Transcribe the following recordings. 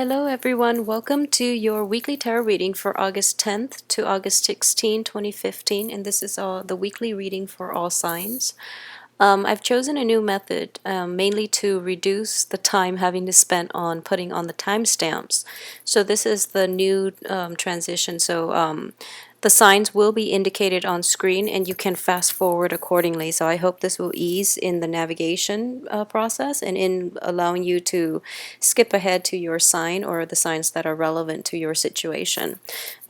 Hello everyone, welcome to your weekly tarot reading for August 10th to August 16, 2015, and this is the weekly reading for all signs. I've chosen a new method, mainly to reduce the time having to spend on putting on the timestamps. So this is the new transition. So the signs will be indicated on screen and you can fast forward accordingly. So I hope this will ease in the navigation process and in allowing you to skip ahead to your sign or the signs that are relevant to your situation.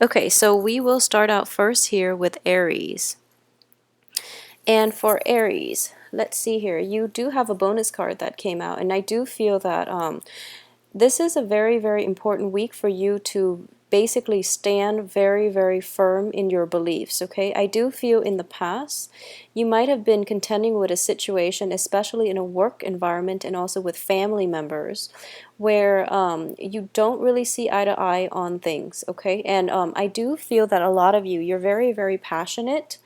Okay, so we will start out first here with Aries. And for Aries, let's see here. You do have a bonus card that came out, and I do feel that this is a very, very important week for you to basically stand very, very firm in your beliefs, okay? I do feel in the past you might have been contending with a situation, especially in a work environment and also with family members, where you don't really see eye to eye on things, okay? And I do feel that a lot of you're very, very passionate,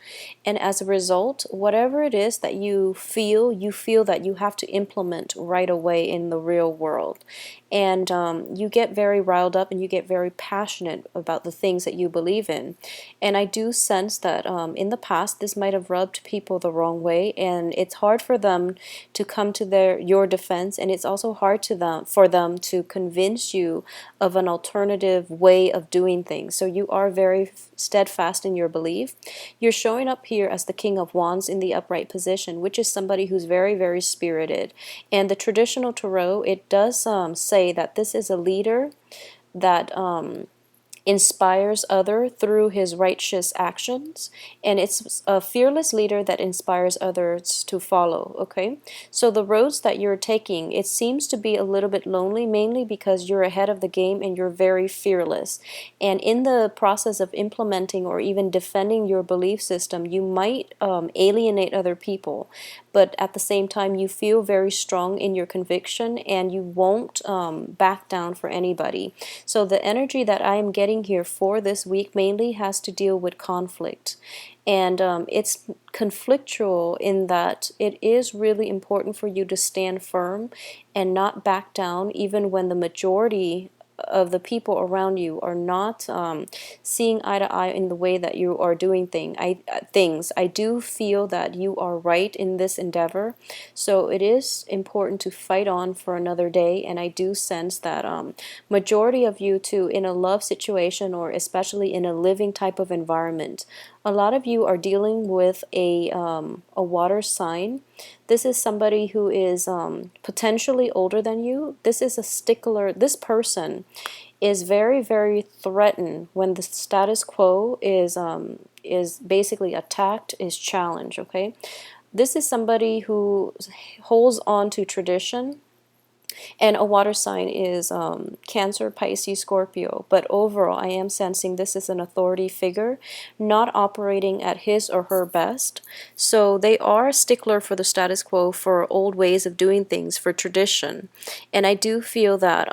and as a result, whatever it is that you feel that you have to implement right away in the real world. And you get very riled up and you get very passionate about the things that you believe in. And I do sense that in the past this might have rubbed people the wrong way, and it's hard for them to come to your defense, and it's also hard for them to convince you of an alternative way of doing things. So you are very steadfast in your belief. You're showing up here as the King of Wands in the upright position, which is somebody who's very, very spirited. And the traditional tarot, it does say that this is a leader that inspires other through his righteous actions, and it's a fearless leader that inspires others to follow, okay? So the roads that you're taking, it seems to be a little bit lonely, mainly because you're ahead of the game and you're very fearless. And in the process of implementing or even defending your belief system, you might alienate other people, but at the same time you feel very strong in your conviction and you won't back down for anybody. So the energy that I am getting here for this week mainly has to deal with conflict. And it's conflictual in that it is really important for you to stand firm and not back down, even when the majority of the people around you are not seeing eye to eye in the way that you are doing things. I do feel that you are right in this endeavor, so it is important to fight on for another day. And I do sense that majority of you too, in a love situation or especially in a living type of environment, a lot of you are dealing with a water sign. This is somebody who is potentially older than you. This is a stickler. This person is very, very threatened when the status quo is basically attacked, is challenged, okay? This is somebody who holds on to tradition. And a water sign is Cancer, Pisces, Scorpio. But overall, I am sensing this is an authority figure, not operating at his or her best. So they are a stickler for the status quo, for old ways of doing things, for tradition. And I do feel that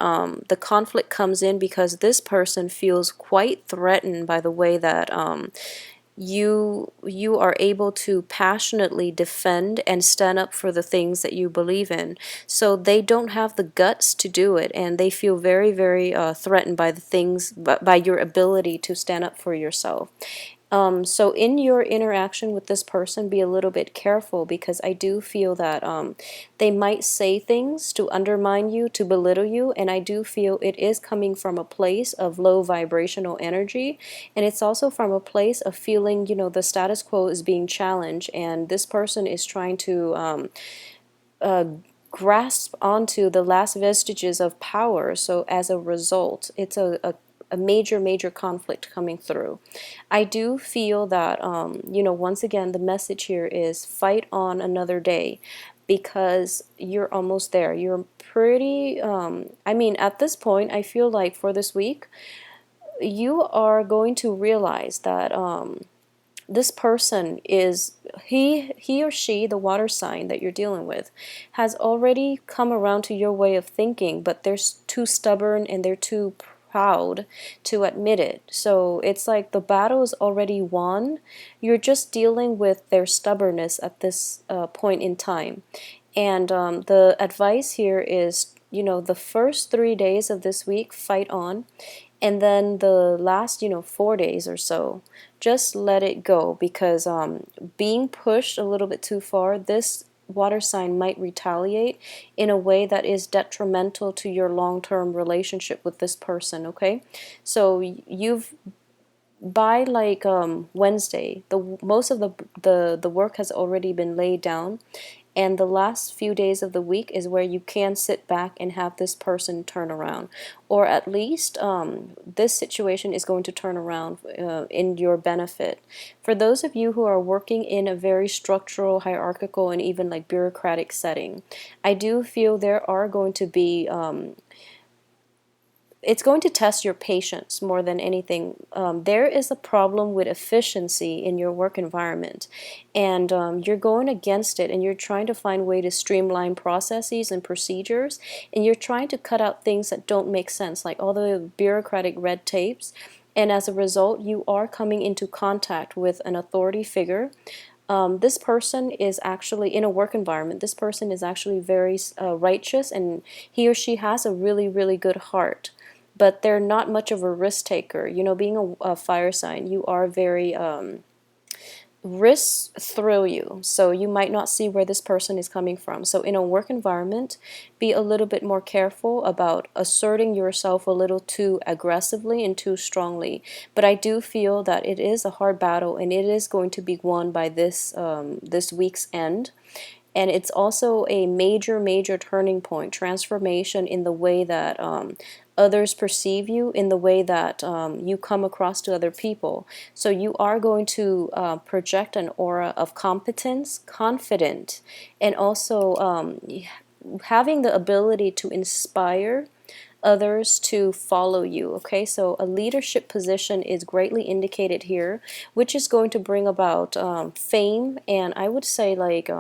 the conflict comes in because this person feels quite threatened by the way that you are able to passionately defend and stand up for the things that you believe in. So they don't have the guts to do it, and they feel very, very threatened by the things, by your ability to stand up for yourself. So in your interaction with this person, be a little bit careful, because I do feel that they might say things to undermine you, to belittle you, and I do feel it is coming from a place of low vibrational energy, and it's also from a place of feeling, the status quo is being challenged, and this person is trying to grasp onto the last vestiges of power. So as a result, it's a major, major conflict coming through. I do feel that, once again, the message here is fight on another day, because you're almost there. You're pretty, at this point, I feel like for this week, you are going to realize that this person is, he or she, the water sign that you're dealing with, has already come around to your way of thinking, but they're too stubborn and they're too proud to admit it. So it's like the battle is already won. You're just dealing with their stubbornness at this point in time. And the advice here is the first 3 days of this week, fight on. And then the last 4 days or so, just let it go, because being pushed a little bit too far, this water sign might retaliate in a way that is detrimental to your long-term relationship with this person. Okay, so you've by like Wednesday, the most of the work has already been laid down, and the last few days of the week is where you can sit back and have this person turn around, or at least this situation is going to turn around in your benefit. For those of you who are working in a very structural, hierarchical, and even like bureaucratic setting, I do feel there are going to be it's going to test your patience more than anything. There is a problem with efficiency in your work environment, and you're going against it, and you're trying to find a way to streamline processes and procedures, and you're trying to cut out things that don't make sense, like all the bureaucratic red tapes. And as a result, you are coming into contact with an authority figure. This person is actually in a work environment. This person is actually very righteous, and he or she has a really, really good heart, but they're not much of a risk taker. Being a fire sign, you are very risks thrill you, so you might not see where this person is coming from. So in a work environment, be a little bit more careful about asserting yourself a little too aggressively and too strongly. But I do feel that it is a hard battle, and it is going to be won by this week's end. And it's also a major, major turning point, transformation in the way that others perceive you, in the way that you come across to other people. So you are going to project an aura of competence, confident, and also having the ability to inspire others to follow you. Okay, so a leadership position is greatly indicated here, which is going to bring about fame, and I would say like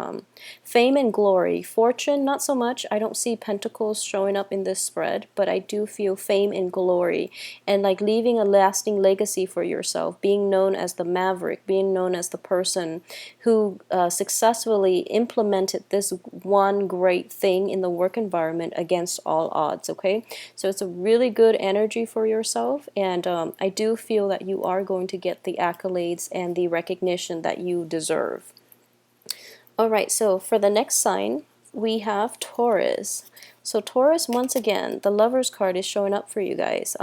fame and glory. Fortune, not so much. I don't see pentacles showing up in this spread, but I do feel fame and glory, and like leaving a lasting legacy for yourself, being known as the maverick, being known as the person who successfully implemented this one great thing in the work environment against all odds. Okay, so it's a really good energy for yourself, and I do feel that you are going to get the accolades and the recognition that you deserve. Alright, so for the next sign, we have Taurus. So Taurus, once again, the Lover's card is showing up for you guys.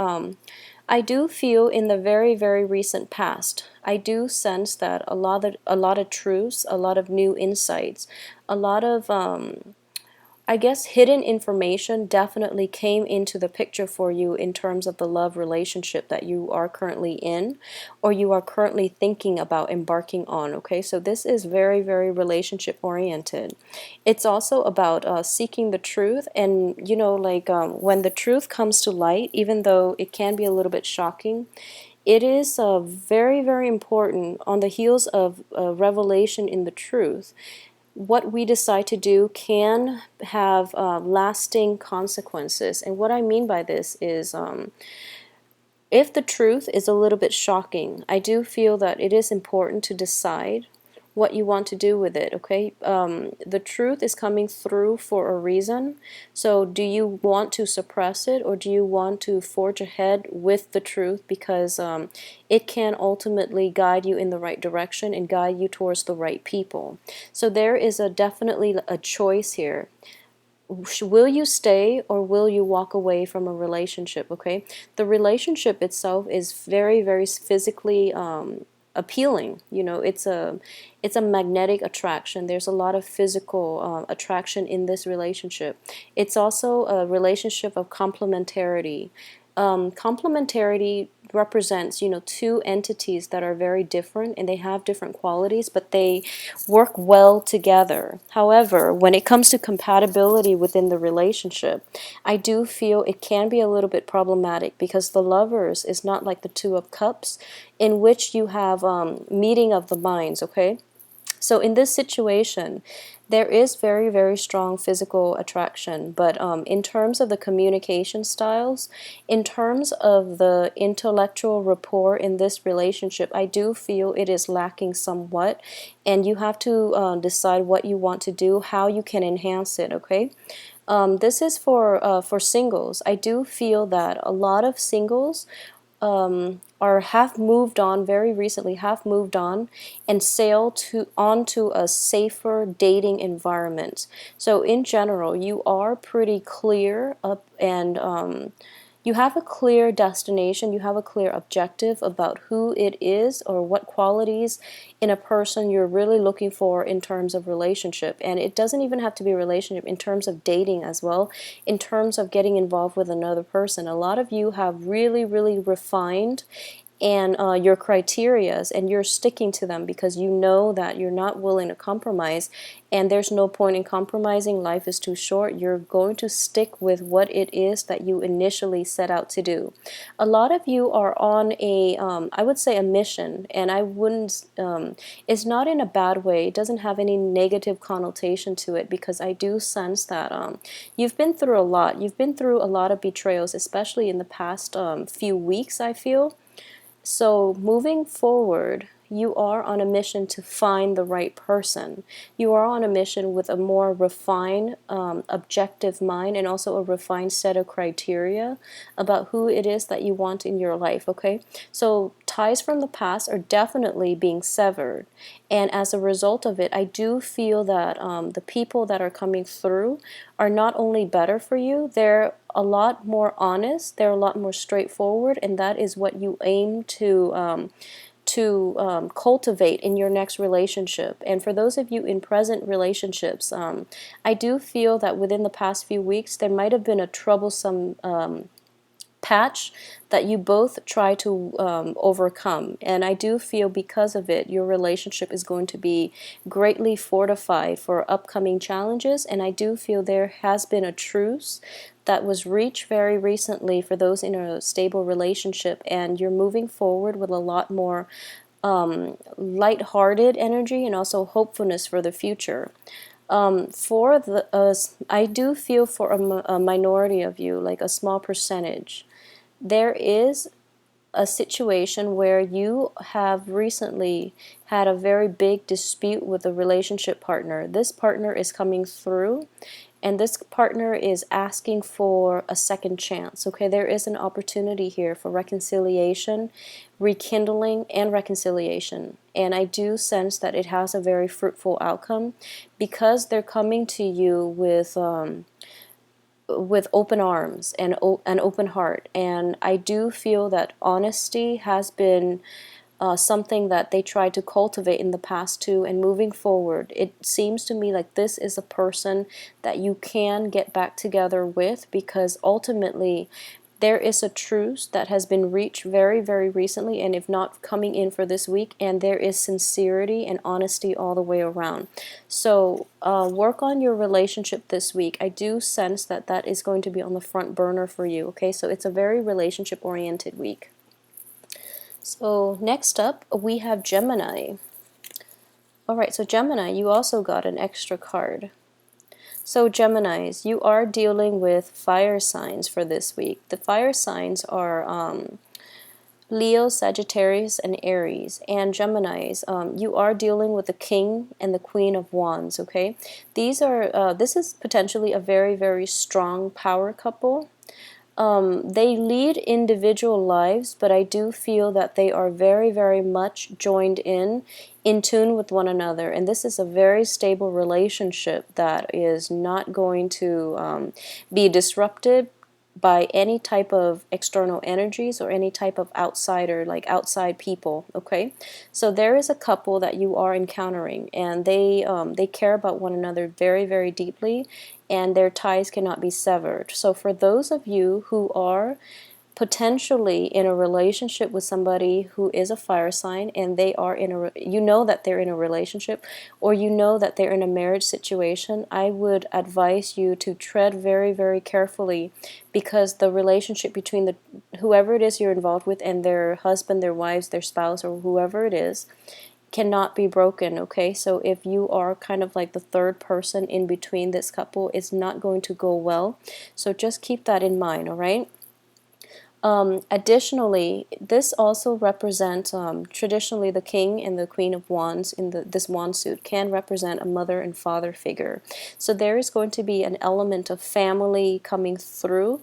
I do feel in the very, very recent past, I do sense that a lot of truths, a lot of new insights, a lot of I guess hidden information definitely came into the picture for you in terms of the love relationship that you are currently in, or you are currently thinking about embarking on. Okay, so this is very, very relationship oriented. It's also about seeking the truth, and like when the truth comes to light, even though it can be a little bit shocking, it is very, very important on the heels of revelation in the truth. What we decide to do can have lasting consequences. And what I mean by this is if the truth is a little bit shocking, I do feel that it is important to decide what you want to do with it. Okay, the truth is coming through for a reason. So do you want to suppress it, or do you want to forge ahead with the truth, because it can ultimately guide you in the right direction and guide you towards the right people. So there is definitely a choice here. Will you stay, or will you walk away from a relationship? Okay, the relationship itself is very, very physically appealing. It's a magnetic attraction. There's a lot of physical attraction in this relationship. It's also a relationship of complementarity. Complementarity represents, two entities that are very different, and they have different qualities, but they work well together. However, when it comes to compatibility within the relationship, I do feel it can be a little bit problematic, because the Lovers is not like the Two of Cups, in which you have meeting of the minds. Okay, so in this situation, there is very, very strong physical attraction, but in terms of the communication styles, in terms of the intellectual rapport in this relationship, I do feel it is lacking somewhat, and you have to decide what you want to do, how you can enhance it. Okay, This is for singles. I do feel that a lot of singles are have moved on very recently, have moved on and sailed to onto a safer dating environment. So in general, you are pretty clear up and you have a clear destination, you have a clear objective about who it is or what qualities in a person you're really looking for in terms of relationship. And it doesn't even have to be a relationship, in terms of dating as well, in terms of getting involved with another person. A lot of you have really, really refined and your criterias, and you're sticking to them because you know that you're not willing to compromise, and there's no point in compromising. Life is too short. You're going to stick with what it is that you initially set out to do. A lot of you are on a I would say a mission, and I wouldn't it's not in a bad way. It doesn't have any negative connotation to it, because I do sense that you've been through a lot. You've been through a lot of betrayals, especially in the past few weeks, I feel. So moving forward, you are on a mission to find the right person. You are on a mission with a more refined, objective mind, and also a refined set of criteria about who it is that you want in your life, okay? So ties from the past are definitely being severed. And as a result of it, I do feel that the people that are coming through are not only better for you, they're a lot more honest, they're a lot more straightforward, and that is what you aim to cultivate in your next relationship. And for those of you in present relationships, I do feel that within the past few weeks there might have been a troublesome patch that you both try to overcome. And I do feel because of it, your relationship is going to be greatly fortified for upcoming challenges. And I do feel there has been a truce that was reached very recently for those in a stable relationship, and you're moving forward with a lot more light-hearted energy and also hopefulness for the future. For the I do feel for a minority of you, like a small percentage, there is a situation where you have recently had a very big dispute with a relationship partner. This partner is coming through, and this partner is asking for a second chance. Okay, there is an opportunity here for reconciliation, rekindling, and reconciliation. And I do sense that it has a very fruitful outcome, because they're coming to you with open arms and an open heart. And I do feel that honesty has been something that they tried to cultivate in the past too, and moving forward, it seems to me like this is a person that you can get back together with, because ultimately there is a truce that has been reached very, very recently, and if not coming in for this week, and there is sincerity and honesty all the way around. So work on your relationship this week. I do sense that that is going to be on the front burner for you, okay? So it's a very relationship-oriented week. So next up, we have Gemini. Alright, so Gemini, you also got an extra card. So Geminis, you are dealing with fire signs for this week. The fire signs are Leo, Sagittarius, and Aries. And Geminis, you are dealing with the King and the Queen of Wands, okay? These are, this is potentially a very, very strong power couple. They lead individual lives, but I do feel that they are very, very much joined in tune with one another. And this is a very stable relationship that is not going to be disrupted by any type of external energies or any type of outsider, like outside people, okay? So there is a couple that you are encountering, and they care about one another very, very deeply, and their ties cannot be severed. So for those of you who are potentially in a relationship with somebody who is a fire sign, and they are in a, you know that they're in a relationship, or you know that they're in a marriage situation, I would advise you to tread very, very carefully, because the relationship between the whoever it is you're involved with and their husband, their wives, their spouse, or whoever it is, cannot be broken, okay? So if you are kind of like the third person in between this couple, it's not going to go well. So just keep that in mind, all right? Additionally, this also represents traditionally the king and the queen of wands in this wand suit can represent a mother and father figure. So there is going to be an element of family coming through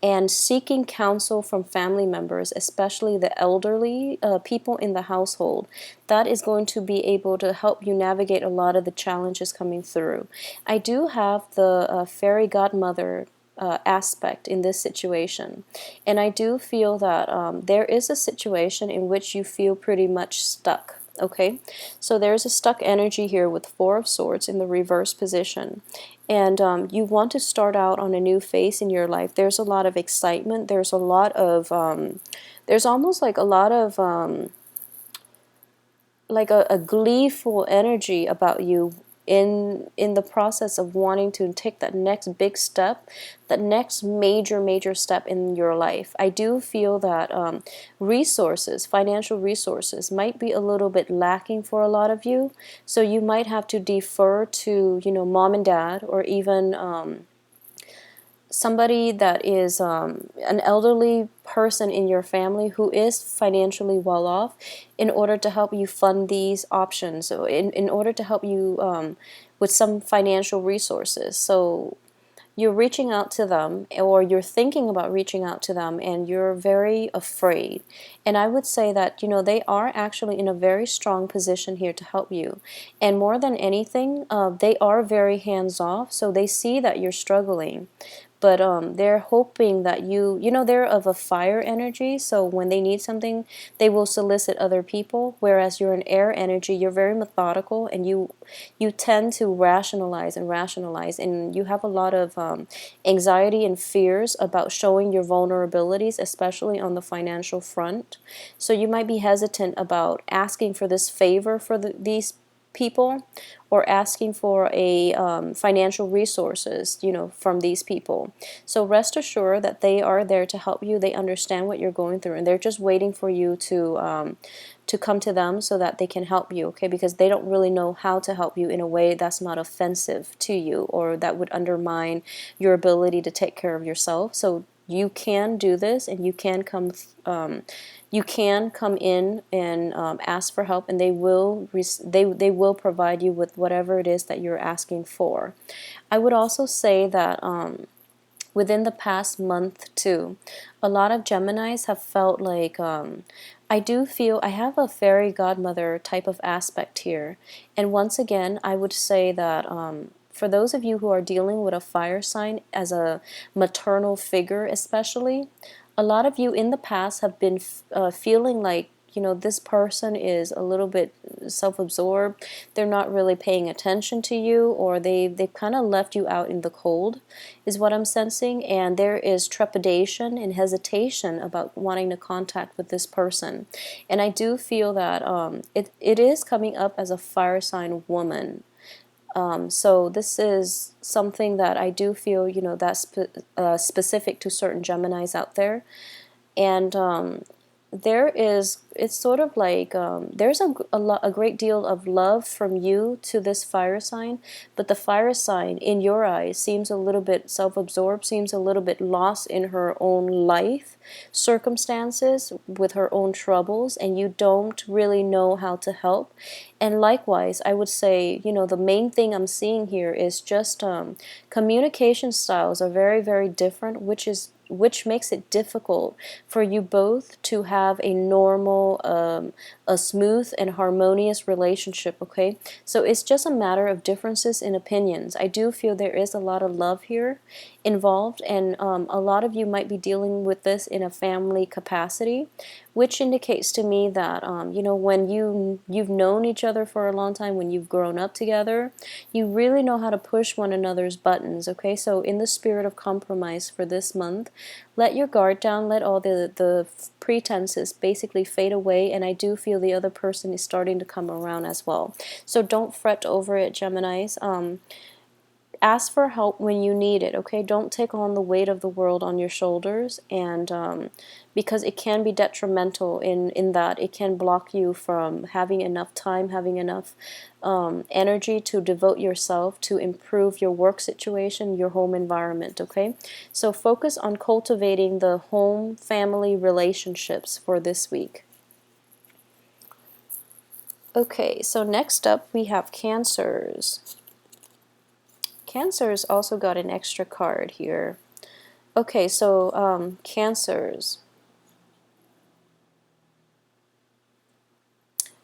and seeking counsel from family members, especially the elderly people in the household. That is going to be able to help you navigate a lot of the challenges coming through. I do have the fairy godmother aspect in this situation. And I do feel that there is a situation in which you feel pretty much stuck. Okay, so there's a stuck energy here with Four of Swords in the reverse position. And you want to start out on a new phase in your life. There's a lot of excitement. There's a lot of, there's almost like a lot of, like a gleeful energy about you in the process of wanting to take that next big step, that next major step in your life. I do feel that resources, financial resources, might be a little bit lacking for a lot of you, so you might have to defer to, you know, mom and dad, or even somebody that is an elderly person in your family who is financially well off, in order to help you fund these options, so in order to help you with some financial resources. So you're reaching out to them, or you're thinking about reaching out to them, and you're very afraid. And I would say that, you know, they are actually in a very strong position here to help you. And more than anything, they are very hands off, so they see that you're struggling. But they're hoping that you know, they're of a fire energy, so when they need something, they will solicit other people, whereas you're an air energy. You're very methodical, and you tend to rationalize and rationalize, and you have a lot of anxiety and fears about showing your vulnerabilities, especially on the financial front. So you might be hesitant about asking for this favor for these people, or asking for a financial resources, you know, from these people. So rest assured that they are there to help you. They understand what you're going through, and they're just waiting for you to come to them so that they can help you, okay? Because they don't really know how to help you in a way that's not offensive to you, or that would undermine your ability to take care of yourself. So you can do this, and you can come in and ask for help, and they will provide you with whatever it is that you're asking for. I would also say that within the past month too, a lot of Geminis have felt like I do feel I have a fairy godmother type of aspect here. And once again, I would say that for those of you who are dealing with a fire sign as a maternal figure especially, a lot of you in the past have been feeling like, you know, this person is a little bit self-absorbed. They're not really paying attention to you, or they've kind of left you out in the cold, is what I'm sensing. And there is trepidation and hesitation about wanting to contact with this person. And I do feel that it is coming up as a fire sign woman. So this is something that I do feel, you know, that's specific to certain Geminis out there. And it's sort of like there's a great deal of love from you to this fire sign, but the fire sign in your eyes seems a little bit self-absorbed, seems a little bit lost in her own life circumstances with her own troubles, and you don't really know how to help. And likewise, I would say, you know, the main thing I'm seeing here is just communication styles are very different, which makes it difficult for you both to have a normal, a smooth and harmonious relationship, okay? So it's just a matter of differences in opinions. I do feel there is a lot of love here involved, and a lot of you might be dealing with this in a family capacity, which indicates to me that, you know, when you've known each other for a long time, when you've grown up together, you really know how to push one another's buttons, okay? So in the spirit of compromise for this month, let your guard down, let all the pretenses basically fade away, and I do feel the other person is starting to come around as well. So don't fret over it, Geminis. ask for help when you need it, okay? Don't take on the weight of the world on your shoulders, and because it can be detrimental in that it can block you from having enough time, having enough energy to devote yourself to improve your work situation, your home environment, okay? So focus on cultivating the home family relationships for this week. Okay, so next up we have Cancers. Cancers also got an extra card here. Okay, so Cancers.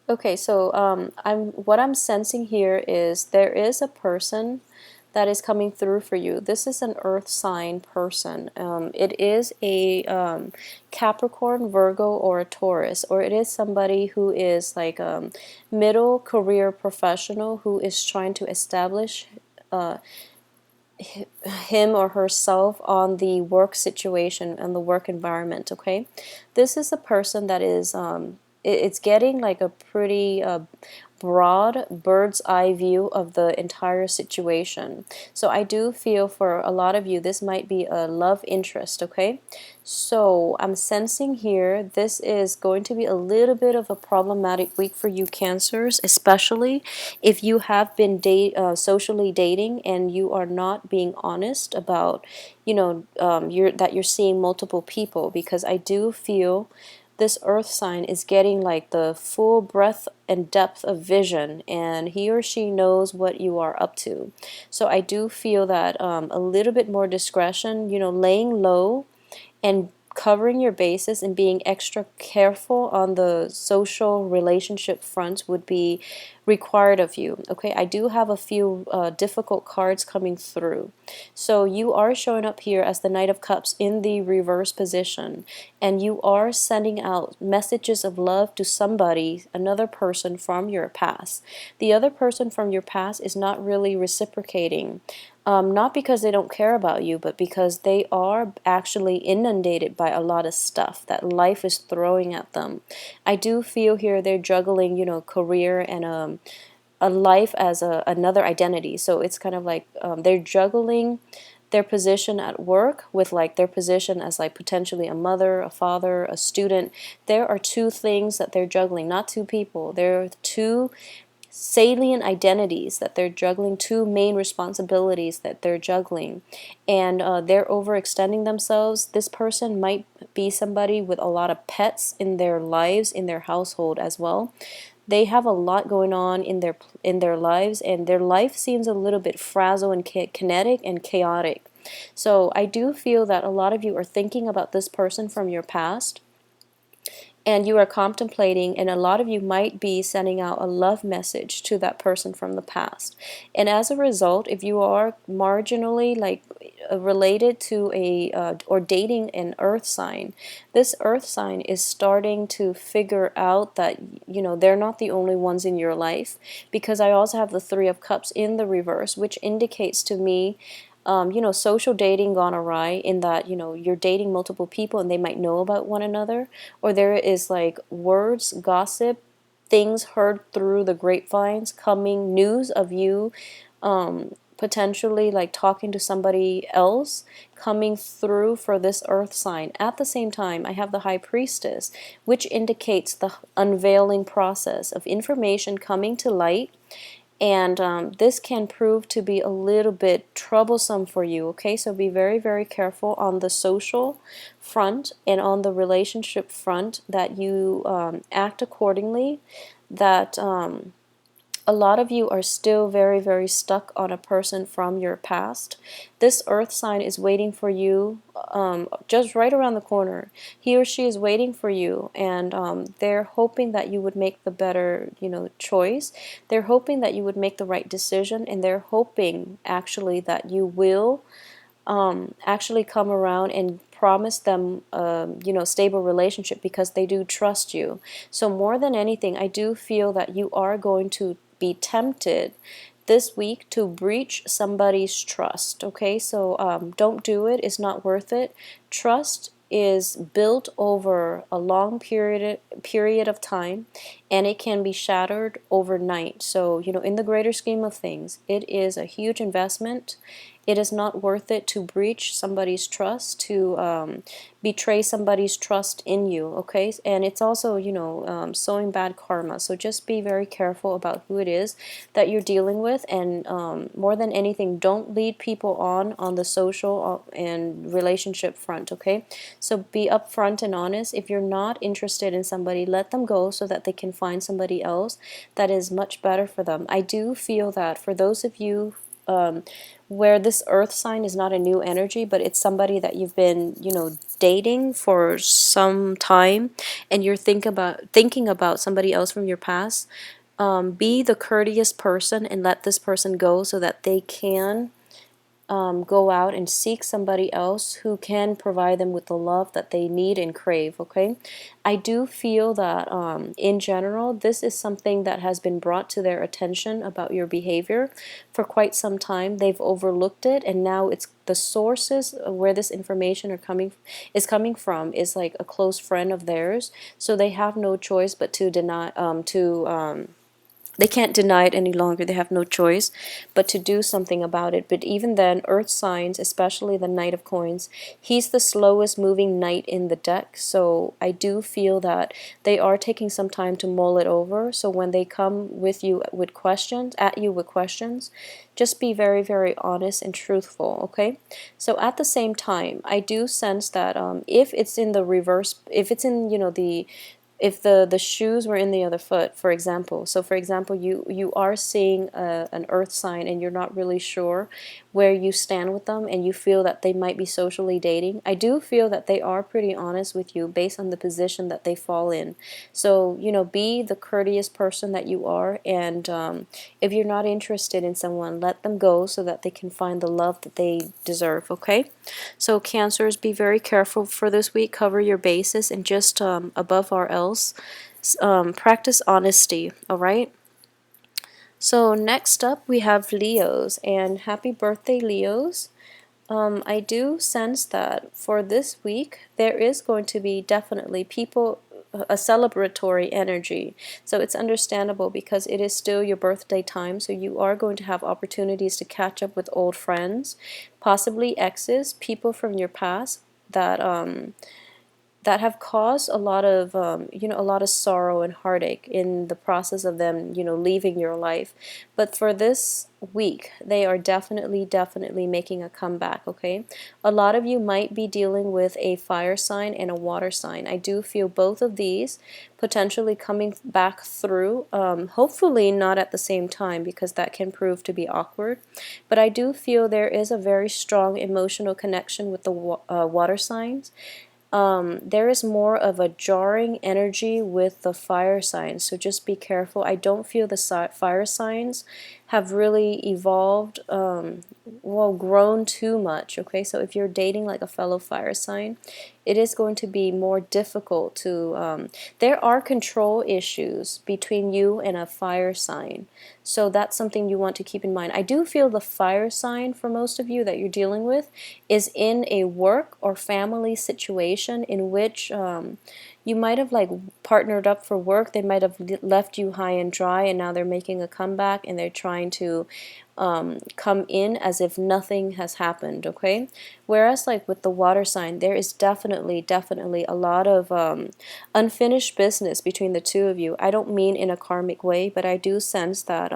Okay, so what I'm sensing here is there is a person that is coming through for you. This is an earth sign person. It is a Capricorn, Virgo, or a Taurus, or it is somebody who is like a middle career professional who is trying to establish him or herself on the work situation and the work environment, okay? This is a person that is it's getting like a pretty broad bird's eye view of the entire situation. So I do feel for a lot of you this might be a love interest, okay? So I'm sensing here this is going to be a little bit of a problematic week for you Cancers, especially if you have been socially dating and you are not being honest about, you know, you're seeing multiple people, because I do feel this earth sign is getting like the full breadth and depth of vision, and he or she knows what you are up to. So I do feel that a little bit more discretion, you know, laying low and covering your bases and being extra careful on the social relationship front would be required of you. Okay, I do have a few difficult cards coming through. So you are showing up here as the Knight of Cups in the reverse position, and you are sending out messages of love to somebody, another person from your past. The other person from your past is not really reciprocating. Not because they don't care about you, but because they are actually inundated by a lot of stuff that life is throwing at them. I do feel here they're juggling, you know, career and a life as another identity. So it's kind of like they're juggling their position at work with like their position as like potentially a mother, a father, a student. There are two things that they're juggling, not two people. There are two salient identities that they're juggling, two main responsibilities that they're juggling, and they're overextending themselves. This person might be somebody with a lot of pets in their lives, in their household as well. They have a lot going on in their lives, and their life seems a little bit frazzled and kinetic and chaotic. So I do feel that a lot of you are thinking about this person from your past, and you are contemplating, and a lot of you might be sending out a love message to that person from the past. And as a result, if you are marginally like related to a or dating an earth sign, this earth sign is starting to figure out that, you know, they're not the only ones in your life, because I also have the Three of Cups in the reverse, which indicates to me you know, social dating gone awry, in that, you know, you're dating multiple people and they might know about one another, or there is like words, gossip, things heard through the grapevines, coming news of you potentially like talking to somebody else coming through for this earth sign. At the same time, I have the High Priestess, which indicates the unveiling process of information coming to light, and this can prove to be a little bit troublesome for you, okay? So be very, very careful on the social front and on the relationship front, that you act accordingly, that a lot of you are still very, very stuck on a person from your past. This earth sign is waiting for you just right around the corner. He or she is waiting for you, and they're hoping that you would make the better, you know, choice. They're hoping that you would make the right decision, and they're hoping actually that you will actually come around and promise them you know, stable relationship, because they do trust you. So more than anything, I do feel that you are going to be tempted this week to breach somebody's trust, okay? So don't do it. It's not worth it. Trust is built over a long period of time, and it can be shattered overnight. So, in the greater scheme of things, it is a huge investment. It is not worth it to breach somebody's trust, to betray somebody's trust in you, okay? And it's also, sowing bad karma. So just be very careful about who it is that you're dealing with. And more than anything, don't lead people on the social and relationship front, okay? So be upfront and honest. If you're not interested in somebody, let them go so that they can find somebody else that is much better for them. I do feel that for those of you where this earth sign is not a new energy, but it's somebody that you've been, dating for some time, and you're thinking about somebody else from your past, be the courteous person and let this person go so that they can go out and seek somebody else who can provide them with the love that they need and crave, okay? I do feel that in general, this is something that has been brought to their attention about your behavior for quite some time. They've overlooked it, and now it's the sources where this information is coming from is like a close friend of theirs, so they have no choice but to deny they can't deny it any longer. They have no choice but to do something about it. But even then, earth signs, especially the Knight of Coins, he's the slowest moving knight in the deck. So I do feel that they are taking some time to mull it over. So when they come with you with questions, just be very, very honest and truthful, okay? So at the same time, I do sense that if it's in the reverse, if it's in, if the shoes were in the other foot, for example. So for example, you are seeing an earth sign and you're not really sure where you stand with them, and you feel that they might be socially dating. I do feel that they are pretty honest with you based on the position that they fall in. So, be the courteous person that you are, and if you're not interested in someone, let them go so that they can find the love that they deserve, okay? So Cancers, be very careful for this week. Cover your bases, and just above all else, practice honesty, all right? So next up we have Leos, and happy birthday, Leos. I do sense that for this week there is going to be definitely a celebratory energy. So it's understandable because it is still your birthday time, so you are going to have opportunities to catch up with old friends, possibly exes, people from your past that have caused a lot of a lot of sorrow and heartache in the process of them leaving your life. But for this week, they are definitely making a comeback, okay? A lot of you might be dealing with a fire sign and a water sign. I do feel both of these potentially coming back through, hopefully not at the same time, because that can prove to be awkward. But I do feel there is a very strong emotional connection with the water signs. There is more of a jarring energy with the fire signs, so just be careful. I don't feel the fire signs have really evolved, grown too much, okay? So if you're dating like a fellow fire sign, it is going to be more difficult to, there are control issues between you and a fire sign. So that's something you want to keep in mind. I do feel the fire sign for most of you that you're dealing with is in a work or family situation in which you might have like partnered up for work. They might have left you high and dry, and now they're making a comeback and they're trying to come in as if nothing has happened, okay? Whereas like with the water sign, there is definitely a lot of unfinished business between the two of you. I don't mean in a karmic way, but I do sense that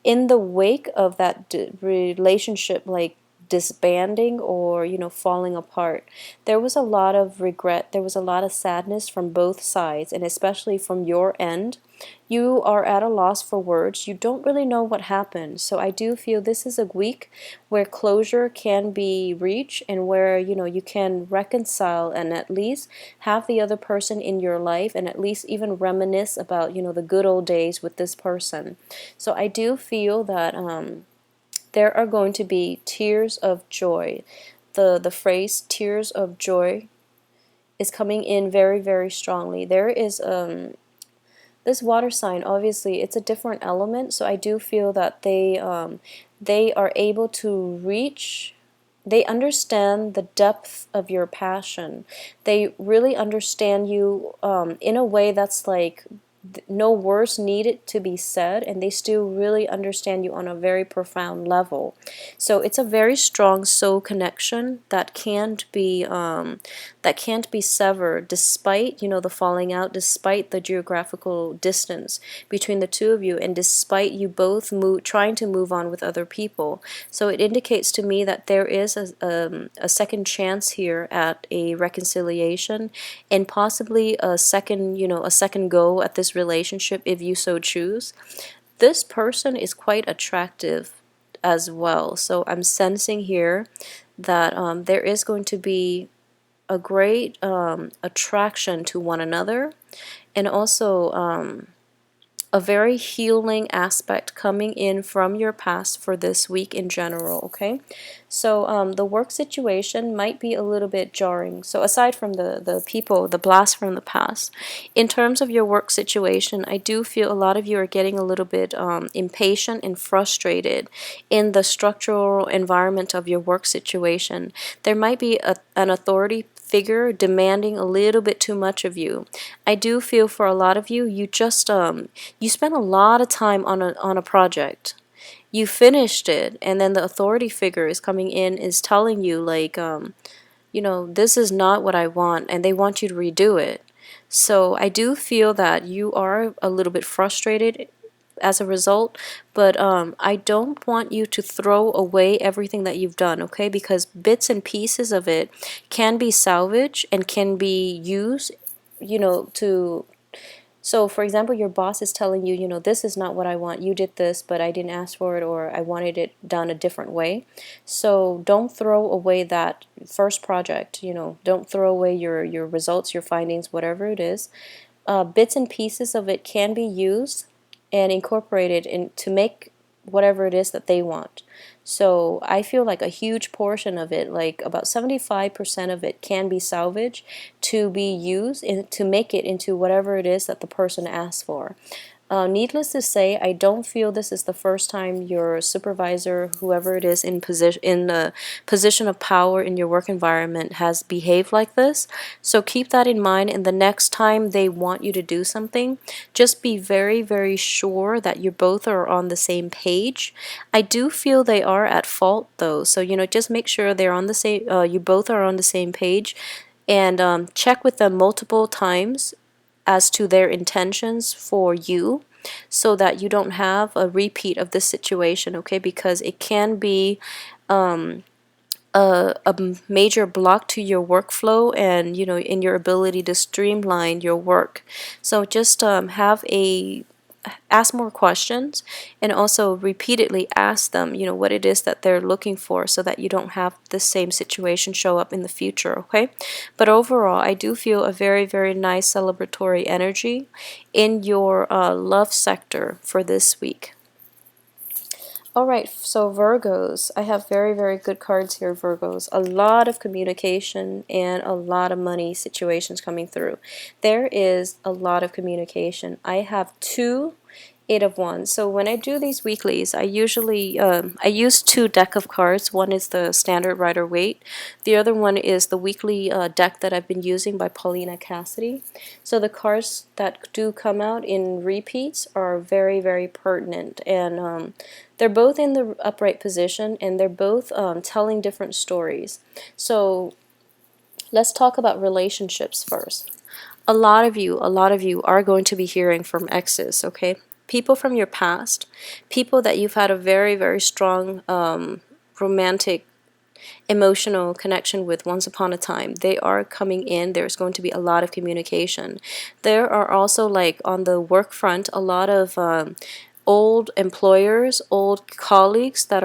in the wake of that relationship like disbanding or falling apart, there was a lot of regret, there was a lot of sadness from both sides, and especially from your end. You are at a loss for words. You don't really know what happened. So I do feel this is a week where closure can be reached, and where you can reconcile and at least have the other person in your life, and at least even reminisce about the good old days with this person. So I do feel that there are going to be tears of joy. The phrase tears of joy is coming in very strongly. There is this water sign, obviously it's a different element, so I do feel that they are able to reach they understand the depth of your passion. They really understand you in a way that's like no words needed to be said, and they still really understand you on a very profound level. So it's a very strong soul connection that can't be severed, despite, you know, the falling out, despite the geographical distance between the two of you, and despite you both trying to move on with other people. So it indicates to me that there is a second chance here at a reconciliation, and possibly a second, you know, a second go at this relationship if you so choose. This person is quite attractive as well. So I'm sensing here that there is going to be a great attraction to one another, and also a very healing aspect coming in from your past for this week in general, okay? So the work situation might be a little bit jarring. So aside from the people, the blast from the past, in terms of your work situation, I do feel a lot of you are getting a little bit impatient and frustrated in the structural environment of your work situation. There might be an authority figure demanding a little bit too much of you. I do feel for a lot of you, you just you spend a lot of time on a project. You finished it, and then the authority figure is coming in, is telling you like you know, this is not what I want, and they want you to redo it. So I do feel that you are a little bit frustrated as a result, but I don't want you to throw away everything that you've done, okay? Because bits and pieces of it can be salvaged and can be used, you know, to, so for example, your boss is telling you, you know, this is not what I want. You did this, but I didn't ask for it, or I wanted it done a different way. So don't throw away that first project, you know, don't throw away your results, your findings, whatever it is. Bits and pieces of it can be used and incorporated in to make whatever it is that they want. So I feel like a huge portion of it, like about 75% of it, can be salvaged to be used to make it into whatever it is that the person asks for. Needless to say, I don't feel this is the first time your supervisor, whoever it is in a position of power in your work environment, has behaved like this. So keep that in mind, and the next time they want you to do something, just be very, very sure that you both are on the same page. I do feel they are at fault though, so you know, just make sure they're on the same. You both are on the same page, and check with them multiple times as to their intentions for you, so that you don't have a repeat of this situation, okay? Because it can be a major block to your workflow, and you know, in your ability to streamline your work. So just ask more questions, and also repeatedly ask them, you know, what it is that they're looking for, so that you don't have the same situation show up in the future, okay? But overall, I do feel a very, very nice celebratory energy in your love sector for this week. Alright, so Virgos, I have very, very good cards here, Virgos. A lot of communication and a lot of money situations coming through. There is a lot of communication. I have two Eight of Wands. So when I do these weeklies, I usually I use two deck of cards. One is the standard Rider Waite. The other one is the weekly deck that I've been using by Paulina Cassidy. So the cards that do come out in repeats are very, very pertinent, and they're both in the upright position, and they're both telling different stories. So let's talk about relationships first. A lot of you are going to be hearing from exes, okay? People from your past, people that you've had a very, very strong romantic, emotional connection with once upon a time. They are coming in. There's going to be a lot of communication. There are also, like, on the work front, a lot of old employers, old colleagues that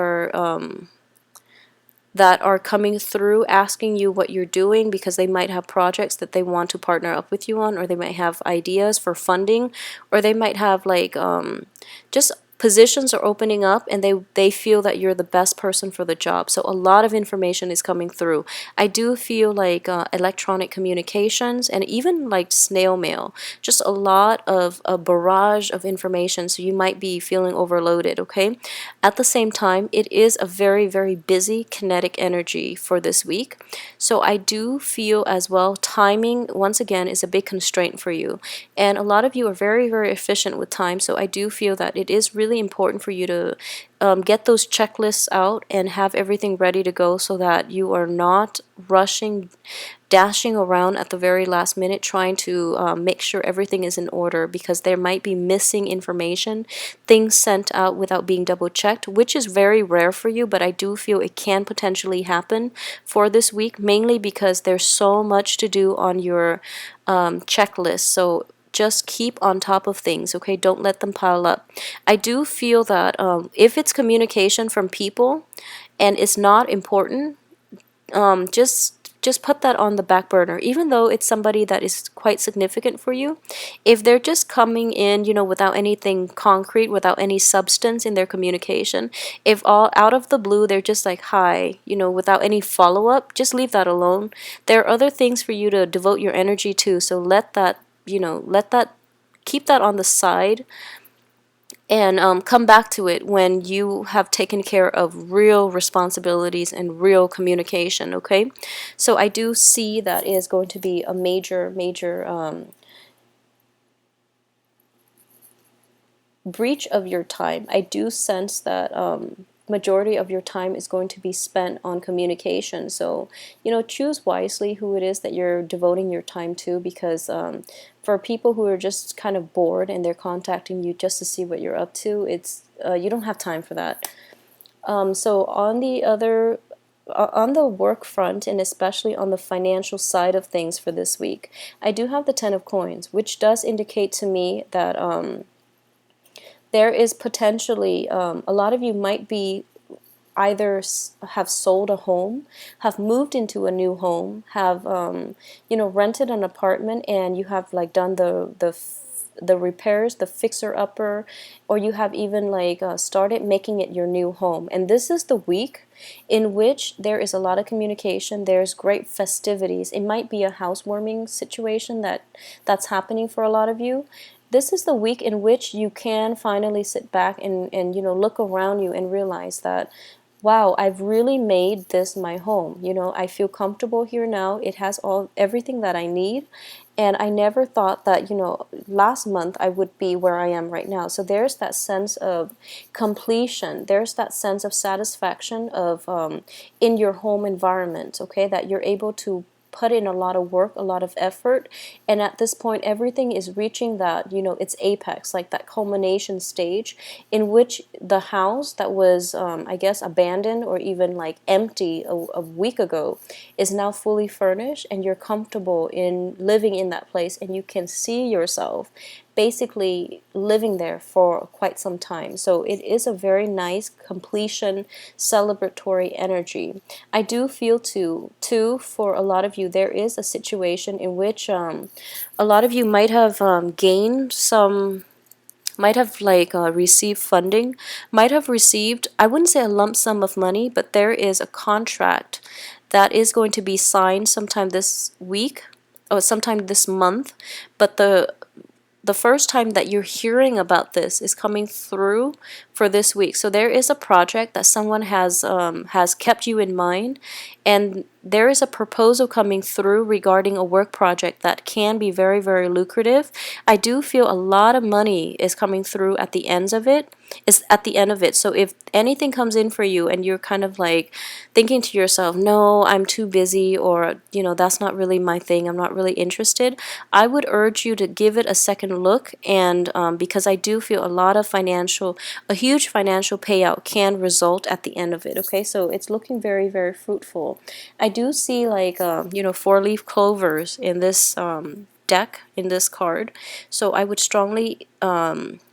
are coming through asking you what you're doing, because they might have projects that they want to partner up with you on, or they might have ideas for funding, or they might have like just positions are opening up, and they feel that you're the best person for the job. So a lot of information is coming through. I do feel like electronic communications and even like snail mail, just a lot of a barrage of information, so you might be feeling overloaded, okay? At the same time, it is a very, very busy kinetic energy for this week. So I do feel as well timing, once again, is a big constraint for you. And a lot of you are very, very efficient with time. So I do feel that it is really important for you to get those checklists out and have everything ready to go, so that you are not rushing, dashing around at the very last minute trying to make sure everything is in order, because there might be missing information, things sent out without being double checked, which is very rare for you, but I do feel it can potentially happen for this week, mainly because there's so much to do on your checklist. So just keep on top of things, okay? Don't let them pile up. I do feel that if it's communication from people and it's not important, just put that on the back burner, even though it's somebody that is quite significant for you. If they're just coming in, without anything concrete, without any substance in their communication, if all out of the blue they're just like hi, without any follow-up, just leave that alone. There are other things for you to devote your energy to, so let that, keep that on the side, and come back to it when you have taken care of real responsibilities and real communication, okay? So I do see that is going to be a major, major breach of your time. I do sense that majority of your time is going to be spent on communication. So, choose wisely who it is that you're devoting your time to, because for people who are just kind of bored and they're contacting you just to see what you're up to, it's you don't have time for that. So on the work front, and especially on the financial side of things for this week, I do have the Ten of Coins, which does indicate to me that there is potentially a lot of you might be either have sold a home, have moved into a new home, have rented an apartment, and you have like done the repairs, the fixer upper, or you have even like started making it your new home. And this is the week in which there is a lot of communication. There's great festivities. It might be a housewarming situation that's happening for a lot of you. This is the week in which you can finally sit back and look around you and realize that, wow, I've really made this my home. I feel comfortable here now. It has everything that I need. And I never thought that, last month I would be where I am right now. So there's that sense of completion. There's that sense of satisfaction of in your home environment, okay, that you're able to put in a lot of work, a lot of effort, and at this point everything is reaching that, its apex, like that culmination stage in which the house that was I guess abandoned or even like empty a week ago is now fully furnished, and you're comfortable in living in that place, and you can see yourself basically living there for quite some time. So it is a very nice completion, celebratory energy. I do feel too, for a lot of you, there is a situation in which a lot of you might have gained some, might have like received funding, might have received, I wouldn't say a lump sum of money, but there is a contract that is going to be signed sometime this week or sometime this month, but the first time that you're hearing about this is coming through for this week. So there is a project that someone has kept you in mind, and there is a proposal coming through regarding a work project that can be very, very lucrative. I do feel a lot of money is coming through at the ends of it. Is at the end of it. So if anything comes in for you and you're kind of like thinking to yourself, no, I'm too busy, or that's not really my thing, I'm not really interested, I would urge you to give it a second look. And because I do feel a huge financial payout can result at the end of it. Okay, so it's looking very, very fruitful. I do see like four-leaf clovers in this deck, in this card. So I would strongly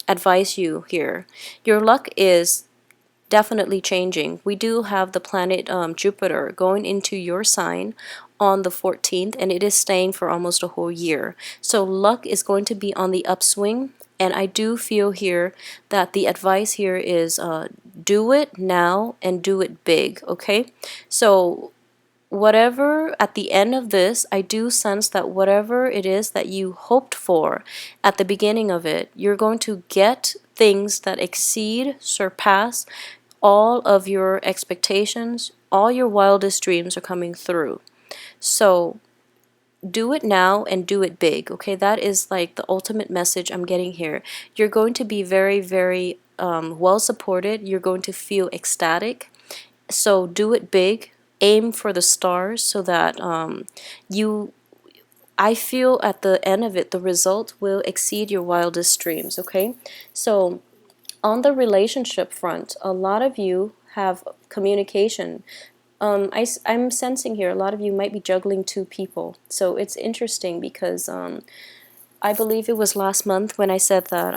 advise you here. Your luck is definitely changing. We do have the planet Jupiter going into your sign on the 14th, and it is staying for almost a whole year. So luck is going to be on the upswing And I do feel here that the advice here is do it now and do it big, okay? So whatever at the end of this, I do sense that whatever it is that you hoped for at the beginning of it, you're going to get things that exceed, surpass all of your expectations. All your wildest dreams are coming through. So do it now and do it big, okay? That is like the ultimate message I'm getting here. You're going to be very, very well supported. You're going to feel ecstatic. So do it big. Aim for the stars so that you, I feel at the end of it, the result will exceed your wildest dreams, okay? So on the relationship front, a lot of you have communication. I'm sensing here a lot of you might be juggling two people. So it's interesting because I believe it was last month when I said that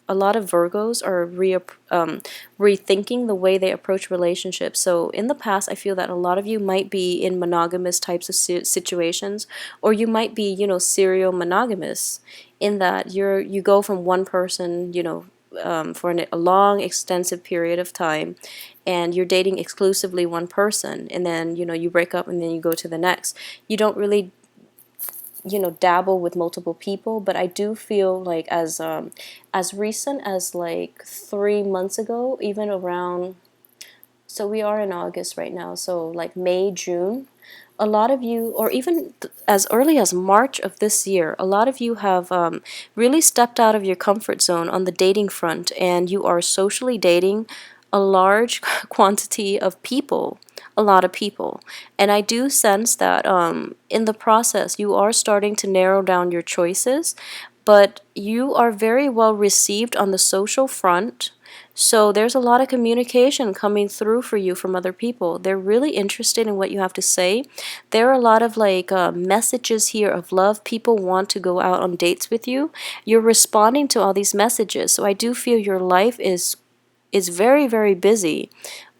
a lot of Virgos are rethinking the way they approach relationships. So in the past, I feel that a lot of you might be in monogamous types of situations, or you might be, serial monogamous, in that you go from one person, for a long, extensive period of time, and you're dating exclusively one person, and then you break up, and then you go to the next. You don't really dabble with multiple people, but I do feel like as recent as like 3 months ago, even around, so we are in August right now, so like May, June, a lot of you, or even as early as March of this year, a lot of you have really stepped out of your comfort zone on the dating front, and you are socially dating a large quantity of people, a lot of people. And I do sense that in the process, you are starting to narrow down your choices, but you are very well received on the social front. So there's a lot of communication coming through for you from other people. They're really interested in what you have to say. There are a lot of like messages here of love. People want to go out on dates with you. You're responding to all these messages. So I do feel your life is very, very busy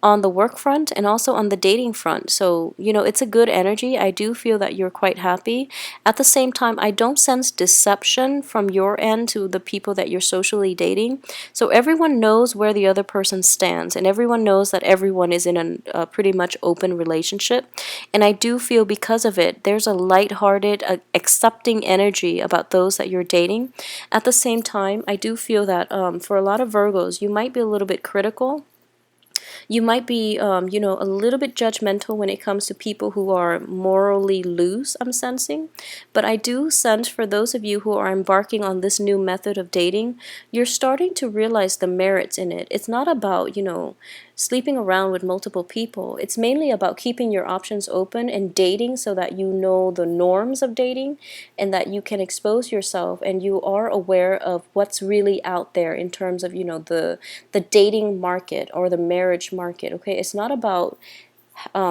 on the work front and also on the dating front. So, it's a good energy. I do feel that you're quite happy. At the same time, I don't sense deception from your end to the people that you're socially dating. So everyone knows where the other person stands, and everyone knows that everyone is in a pretty much open relationship. And I do feel because of it, there's a lighthearted, accepting energy about those that you're dating. At the same time, I do feel that for a lot of Virgos, you might be a little bit critical. You might be, a little bit judgmental when it comes to people who are morally loose, I'm sensing. But I do sense for those of you who are embarking on this new method of dating, you're starting to realize the merits in it. It's not about, sleeping around with multiple people. It's mainly about keeping your options open and dating so that you know the norms of dating and that you can expose yourself and you are aware of what's really out there in terms of, the dating market or the marriage market. Okay, it's not about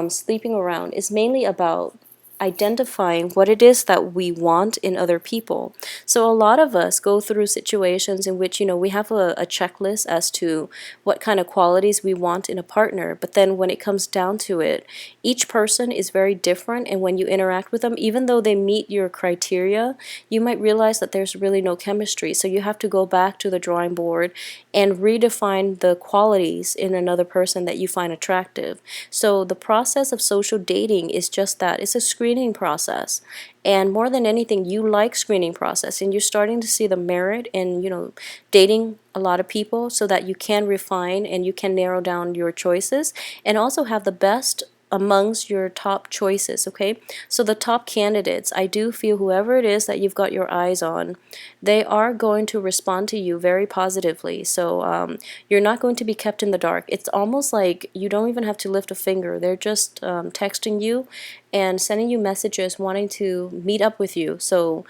sleeping around. It's mainly about identifying what it is that we want in other people. So a lot of us go through situations in which, we have a checklist as to what kind of qualities we want in a partner. But then when it comes down to it, each person is very different. And when you interact with them, even though they meet your criteria, you might realize that there's really no chemistry. So you have to go back to the drawing board and redefine the qualities in another person that you find attractive. So the process of social dating is just that. It's a screening process. And more than anything, you like screening process, and you're starting to see the merit in, dating a lot of people so that you can refine and you can narrow down your choices and also have the best amongst your top choices, okay? So the top candidates, I do feel whoever it is that you've got your eyes on, they are going to respond to you very positively. So you're not going to be kept in the dark. It's almost like you don't even have to lift a finger. They're just texting you and sending you messages wanting to meet up with you. So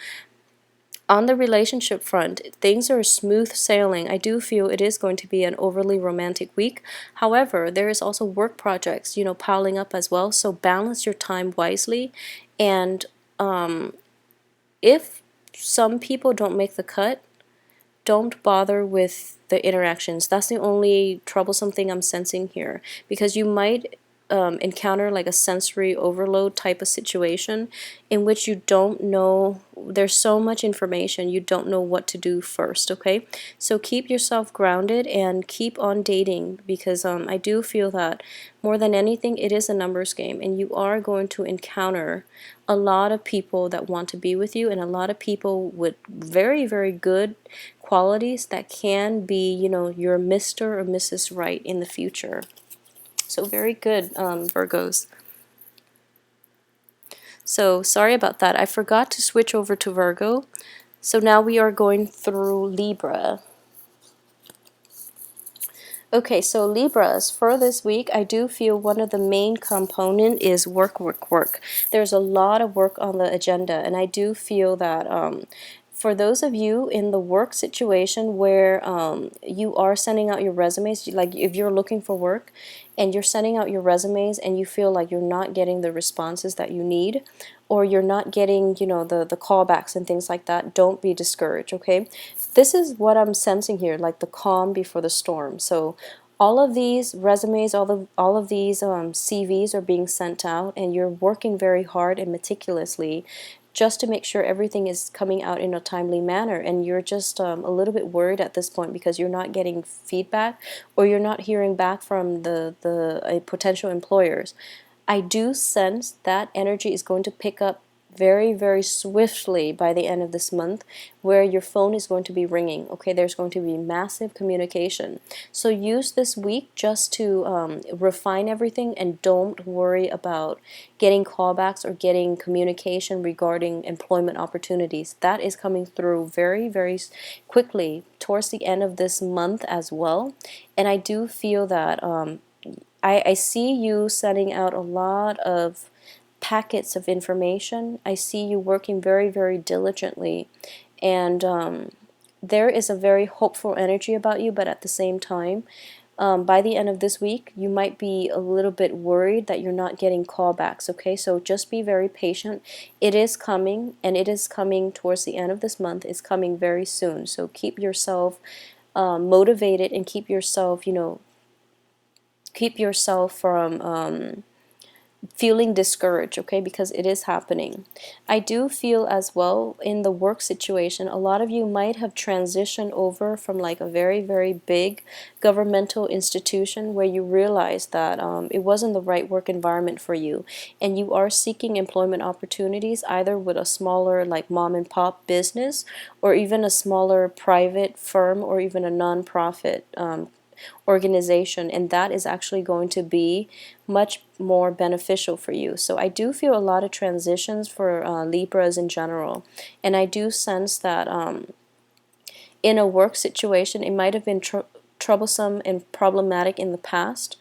on the relationship front, things are smooth sailing. I do feel it is going to be an overly romantic week. However, there is also work projects, piling up as well. So balance your time wisely. And if some people don't make the cut, don't bother with the interactions. That's the only troublesome thing I'm sensing here, because you might encounter like a sensory overload type of situation in which you don't know there's so much information, you don't know what to do first, okay? So keep yourself grounded and keep on dating, because I do feel that more than anything, it is a numbers game, and you are going to encounter a lot of people that want to be with you, and a lot of people with very, very good qualities that can be, your Mr. or Mrs. Right in the future. So very good, Virgos. So sorry about that. I forgot to switch over to Virgo. So now we are going through Libra. Okay, so Libras, for this week, I do feel one of the main component is work, work, work. There's a lot of work on the agenda, and I do feel that for those of you in the work situation where you are sending out your resumes, like if you're looking for work and you're sending out your resumes and you feel like you're not getting the responses that you need, or you're not getting, the callbacks and things like that, don't be discouraged, okay? This is what I'm sensing here, like the calm before the storm. So all of these resumes, all of these CVs are being sent out, and you're working very hard and meticulously just to make sure everything is coming out in a timely manner, and you're just a little bit worried at this point because you're not getting feedback, or you're not hearing back from the potential employers. I do sense that energy is going to pick up very, very swiftly by the end of this month, where your phone is going to be ringing. Okay, there's going to be massive communication. So use this week just to refine everything, and don't worry about getting callbacks or getting communication regarding employment opportunities. That is coming through very, very quickly towards the end of this month as well. And I do feel that I see you sending out a lot of packets of information. I see you working very, very diligently, and there is a very hopeful energy about you, but at the same time, by the end of this week, you might be a little bit worried that you're not getting callbacks, okay? So just be very patient. It is coming, and it is coming towards the end of this month. It's coming very soon. So keep yourself motivated, and keep yourself, keep yourself from feeling discouraged, okay, because it is happening. I do feel as well in the work situation, a lot of you might have transitioned over from like a very, very big governmental institution where you realize that it wasn't the right work environment for you, and you are seeking employment opportunities either with a smaller like mom and pop business, or even a smaller private firm, or even a non-profit organization, and that is actually going to be much more beneficial for you. So I do feel a lot of transitions for Libras in general, and I do sense that in a work situation, it might have been troublesome and problematic in the past,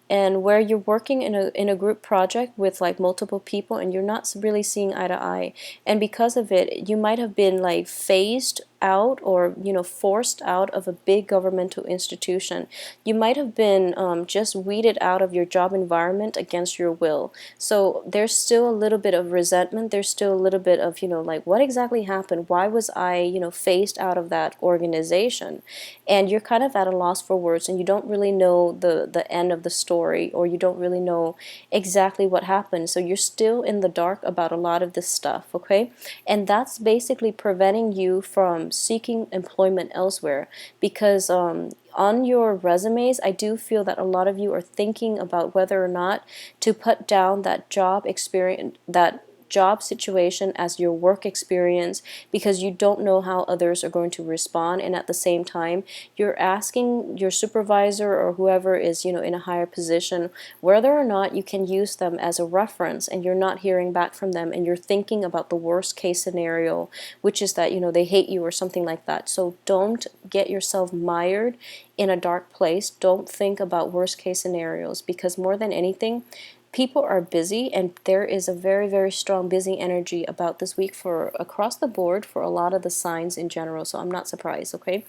and where you're working in a group project with like multiple people, and you're not really seeing eye to eye, and because of it you might have been like phased out, or forced out of a big governmental institution. You might have been just weeded out of your job environment against your will. So there's still a little bit of resentment, there's still a little bit of like, what exactly happened, why was I phased out of that organization? And you're kind of at a loss for words, and you don't really know the end of the story, or you don't really know exactly what happened. So you're still in the dark about a lot of this stuff, okay? And that's basically preventing you from seeking employment elsewhere, because on your resumes, I do feel that a lot of you are thinking about whether or not to put down that job experience, that job situation, as your work experience, because you don't know how others are going to respond, and at the same time you're asking your supervisor or whoever is in a higher position whether or not you can use them as a reference, and you're not hearing back from them, and you're thinking about the worst case scenario, which is that they hate you or something like that. So don't get yourself mired in a dark place. Don't think about worst case scenarios, because more than anything, people are busy, and there is a very, very strong busy energy about this week for across the board for a lot of the signs in general. So I'm not surprised, okay?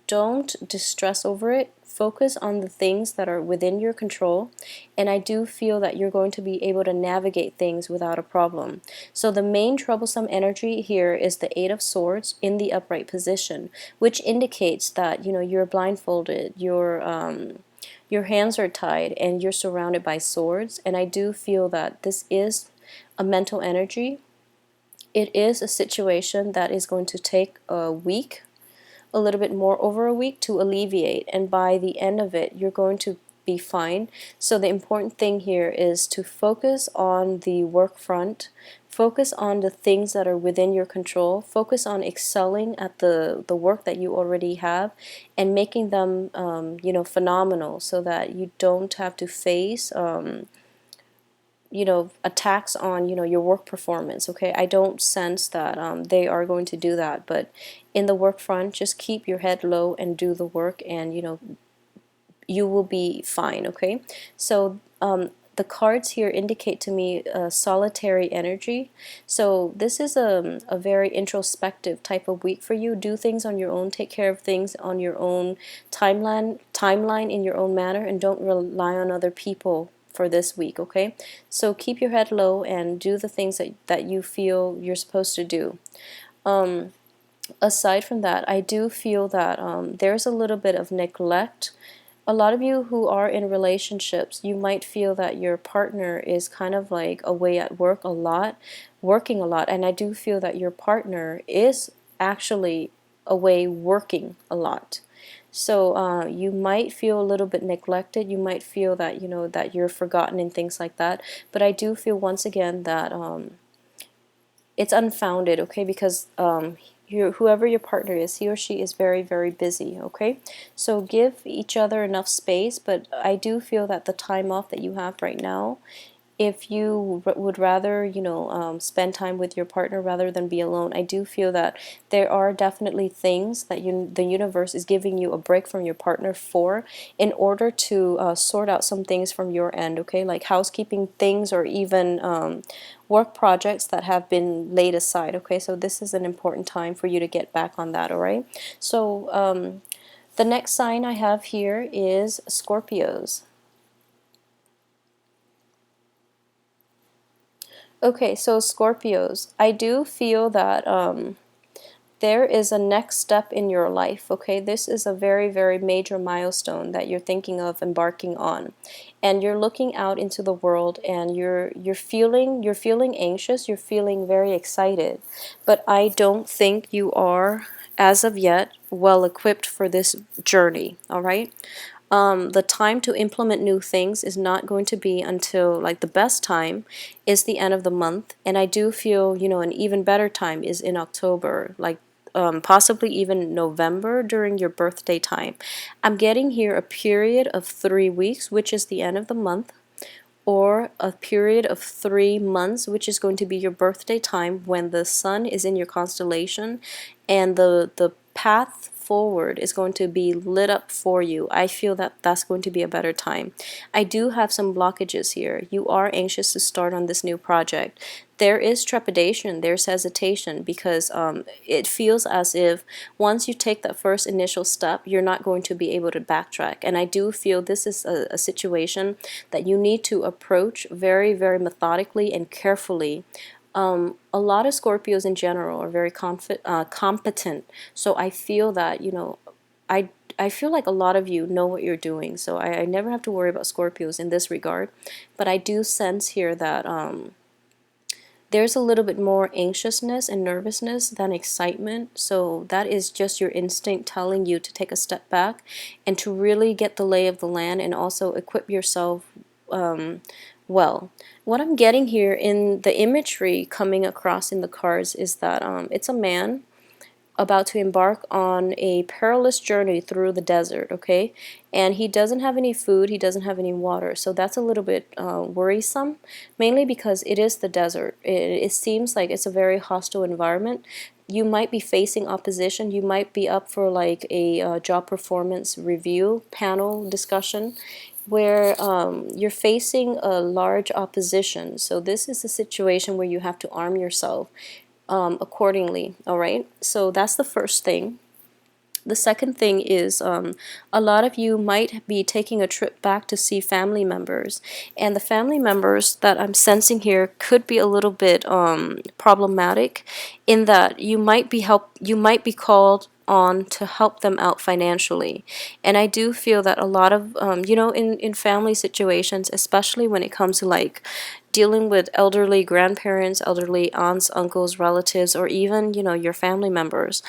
Don't distress over it. Focus on the things that are within your control, and I do feel that you're going to be able to navigate things without a problem. So the main troublesome energy here is the Eight of Swords in the upright position, which indicates that you're blindfolded, your hands are tied, and you're surrounded by swords. And I do feel that this is a mental energy, It is a situation that is going to take a week, a little bit more over a week to alleviate, and by the end of it you're going to be fine. So the important thing here is to focus on the work front, focus on the things that are within your control, focus on excelling at the work that you already have and making them phenomenal, so that you don't have to face attacks on your work performance. Okay, I don't sense that they are going to do that, but in the work front, just keep your head low and do the work, and you will be fine. Okay, so the cards here indicate to me solitary energy. So this is a very introspective type of week for you. Do things on your own, take care of things on your own timeline in your own manner, and don't rely on other people for this week. Okay, so keep your head low and do the things that you feel you're supposed to do. Aside from that, I do feel that there's a little bit of neglect. A lot of you who are in relationships, you might feel that your partner is kind of like away at work a lot, working a lot, and I do feel that your partner is actually away working a lot. So you might feel a little bit neglected. You might feel that that you're forgotten and things like that. But I do feel once again that it's unfounded, okay? Because whoever your partner is, he or she is very, very busy, okay? So give each other enough space, but I do feel that the time off that you have right now, if you would rather, spend time with your partner rather than be alone, I do feel that there are definitely things that the universe is giving you a break from your partner for, in order to sort out some things from your end, okay? Like housekeeping things, or even work projects that have been laid aside, okay? So this is an important time for you to get back on that, all right? So the next sign I have here is Scorpios. Okay, so Scorpios, I do feel that there is a next step in your life, okay? This is a very, very major milestone that you're thinking of embarking on. And you're looking out into the world, and you're feeling anxious, you're feeling very excited. But I don't think you are, as of yet, well equipped for this journey, all right? The time to implement new things is not going to be until, like, the best time is the end of the month, and I do feel, an even better time is in October, like possibly even November during your birthday time. I'm getting here a period of 3 weeks, which is the end of the month, or a period of 3 months, which is going to be your birthday time, when the sun is in your constellation and the path forward is going to be lit up for you. I feel that that's going to be a better time. I do have some blockages here. You are anxious to start on this new project. There is trepidation, there's hesitation, because it feels as if once you take that first initial step, you're not going to be able to backtrack. And I do feel this is a situation that you need to approach very, very methodically and carefully. A lot of Scorpios in general are very competent. So I feel that, I feel like a lot of you know what you're doing. So I never have to worry about Scorpios in this regard. But I do sense here that there's a little bit more anxiousness and nervousness than excitement. So that is just your instinct telling you to take a step back and to really get the lay of the land, and also equip yourself well. What I'm getting here in the imagery coming across in the cards is that it's a man about to embark on a perilous journey through the desert, okay? And he doesn't have any food, he doesn't have any water, so that's a little bit worrisome, mainly because it is the desert. It seems like it's a very hostile environment. You might be facing opposition, you might be up for like a job performance review panel discussion, where you're facing a large opposition. So this is a situation where you have to arm yourself accordingly, all right? So that's the first thing. The second thing is a lot of you might be taking a trip back to see family members, and the family members that I'm sensing here could be a little bit problematic, in that you might be called on to help them out financially. And I do feel that a lot of, in family situations, especially when it comes to like dealing with elderly grandparents, elderly aunts, uncles, relatives, or even, your family members,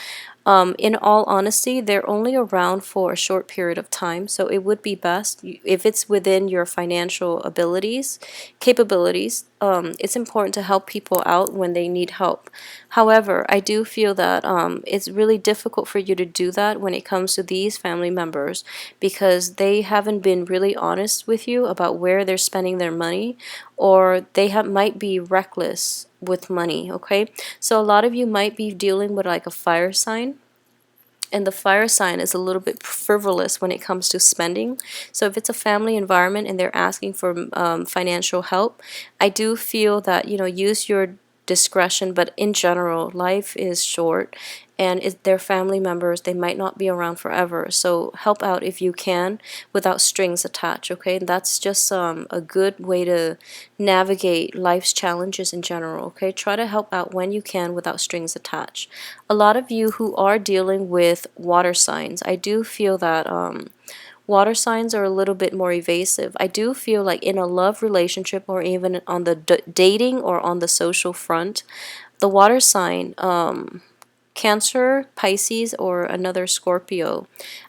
in all honesty, they're only around for a short period of time, so it would be best if it's within your financial capabilities. It's important to help people out when they need help. However, I do feel that it's really difficult for you to do that when it comes to these family members because they haven't been really honest with you about where they're spending their money, or they might be reckless with money, okay? So a lot of you might be dealing with like a fire sign, and the fire sign is a little bit frivolous when it comes to spending. So if it's a family environment and they're asking for financial help, I do feel that, use your discretion. But in general, life is short, and their family members, they might not be around forever. So help out if you can without strings attached, okay? And that's just a good way to navigate life's challenges in general, okay? Try to help out when you can without strings attached. A lot of you who are dealing with water signs, I do feel that water signs are a little bit more evasive. I do feel like in a love relationship, or even on the dating or on the social front, the water sign, Cancer, Pisces, or another Scorpio,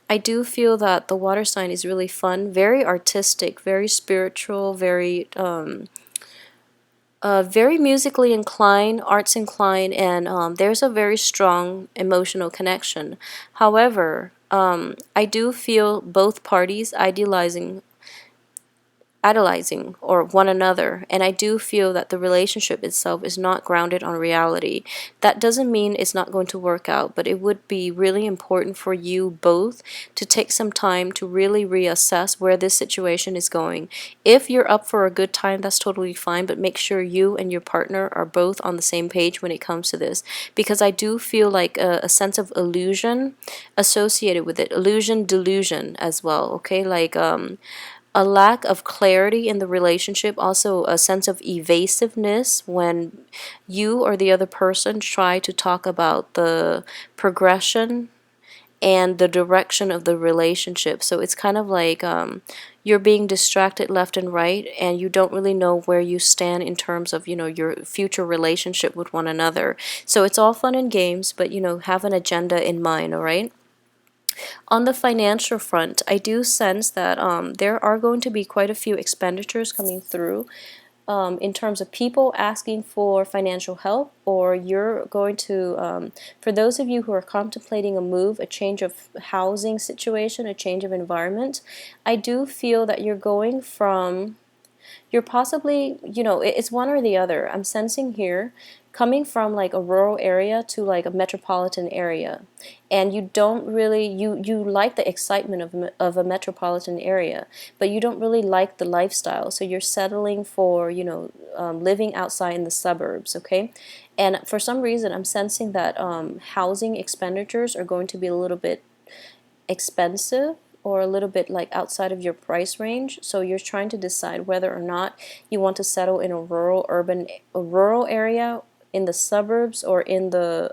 I do feel that the water sign is really fun, very artistic, very spiritual, very musically inclined, arts inclined, and there's a very strong emotional connection. However, I do feel both parties idolizing or one another, and I do feel that the relationship itself is not grounded on reality. That doesn't mean it's not going to work out, but it would be really important for you both to take some time to really reassess where this situation is going. If you're up for a good time, that's totally fine, but make sure you and your partner are both on the same page when it comes to this, because I do feel like a sense of illusion associated with it, illusion, delusion as well, okay? Like a lack of clarity in the relationship, also a sense of evasiveness when you or the other person try to talk about the progression and the direction of the relationship. So it's kind of like you're being distracted left and right, and you don't really know where you stand in terms of, your future relationship with one another. So it's all fun and games, but, have an agenda in mind, all right? On the financial front, I do sense that there are going to be quite a few expenditures coming through in terms of people asking for financial help, or you're going to, for those of you who are contemplating a move, a change of housing situation, a change of environment, I do feel that you're possibly, it's one or the other. I'm sensing here coming from like a rural area to like a metropolitan area, and you don't really, you like the excitement of a metropolitan area, but you don't really like the lifestyle, so you're settling for, living outside in the suburbs, okay? And for some reason I'm sensing that housing expenditures are going to be a little bit expensive, or a little bit like outside of your price range. So you're trying to decide whether or not you want to settle in a rural area, in the suburbs, or in the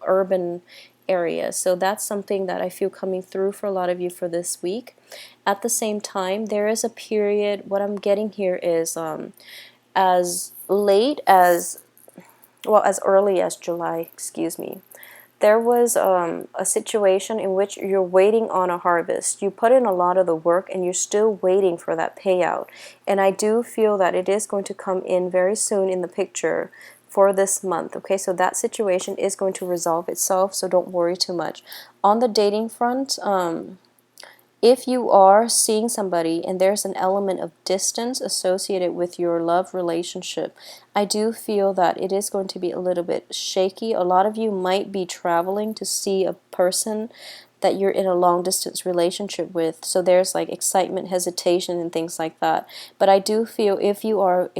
urban area. So that's something that I feel coming through for a lot of you for this week. At the same time, there is a period, what I'm getting here is as late as, well, as early as July, excuse me, there was a situation in which you're waiting on a harvest. You put in a lot of the work and you're still waiting for that payout. And I do feel that it is going to come in very soon in the picture for this month. Okay, so that situation is going to resolve itself, so don't worry too much. On the dating front, if you are seeing somebody and there's an element of distance associated with your love relationship, I do feel that it is going to be a little bit shaky. A lot of you might be traveling to see a person that you're in a long distance relationship with. So there's like excitement, hesitation, and things like that. But I do feel if you are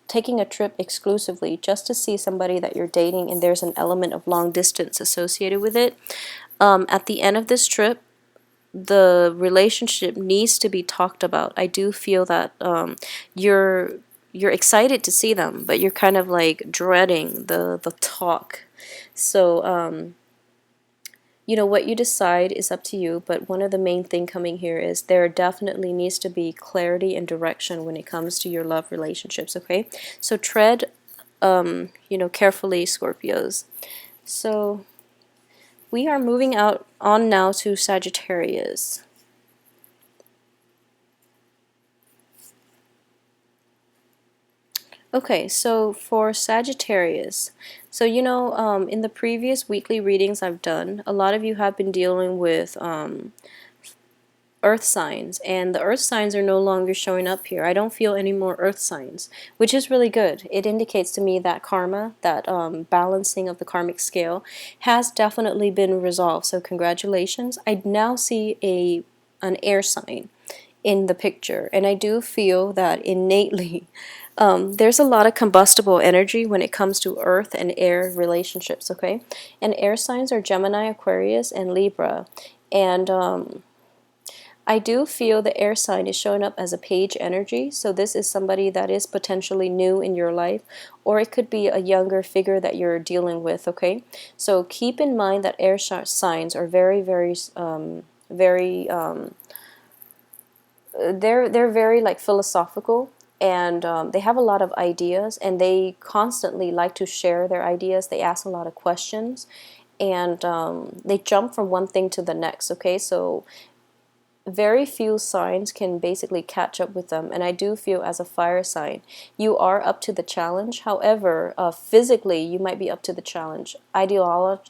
taking a trip exclusively just to see somebody that you're dating and there's an element of long distance associated with it, at the end of this trip, the relationship needs to be talked about. I do feel that you're excited to see them, but you're kind of like dreading the talk. So what you decide is up to you, but one of the main thing coming here is there definitely needs to be clarity and direction when it comes to your love relationships, okay? So tread, carefully, Scorpios. So we are moving out on now to Sagittarius. Okay, so for Sagittarius, so in the previous weekly readings I've done, a lot of you have been dealing with earth signs, and the earth signs are no longer showing up here. I don't feel any more earth signs, which is really good. It indicates to me that karma, that balancing of the karmic scale, has definitely been resolved. So congratulations. I now see an air sign in the picture, and I do feel that innately there's a lot of combustible energy when it comes to earth and air relationships, okay? And air signs are Gemini, Aquarius, and Libra. And I do feel the air sign is showing up as a page energy, so this is somebody that is potentially new in your life, or it could be a younger figure that you're dealing with, okay? So keep in mind that air signs are very, very, very they're very like philosophical, and they have a lot of ideas, and they constantly like to share their ideas. They ask a lot of questions, and they jump from one thing to the next, okay? So very few signs can basically catch up with them, and I do feel as a fire sign you are up to the challenge. However, physically you might be up to the challenge. Ideologically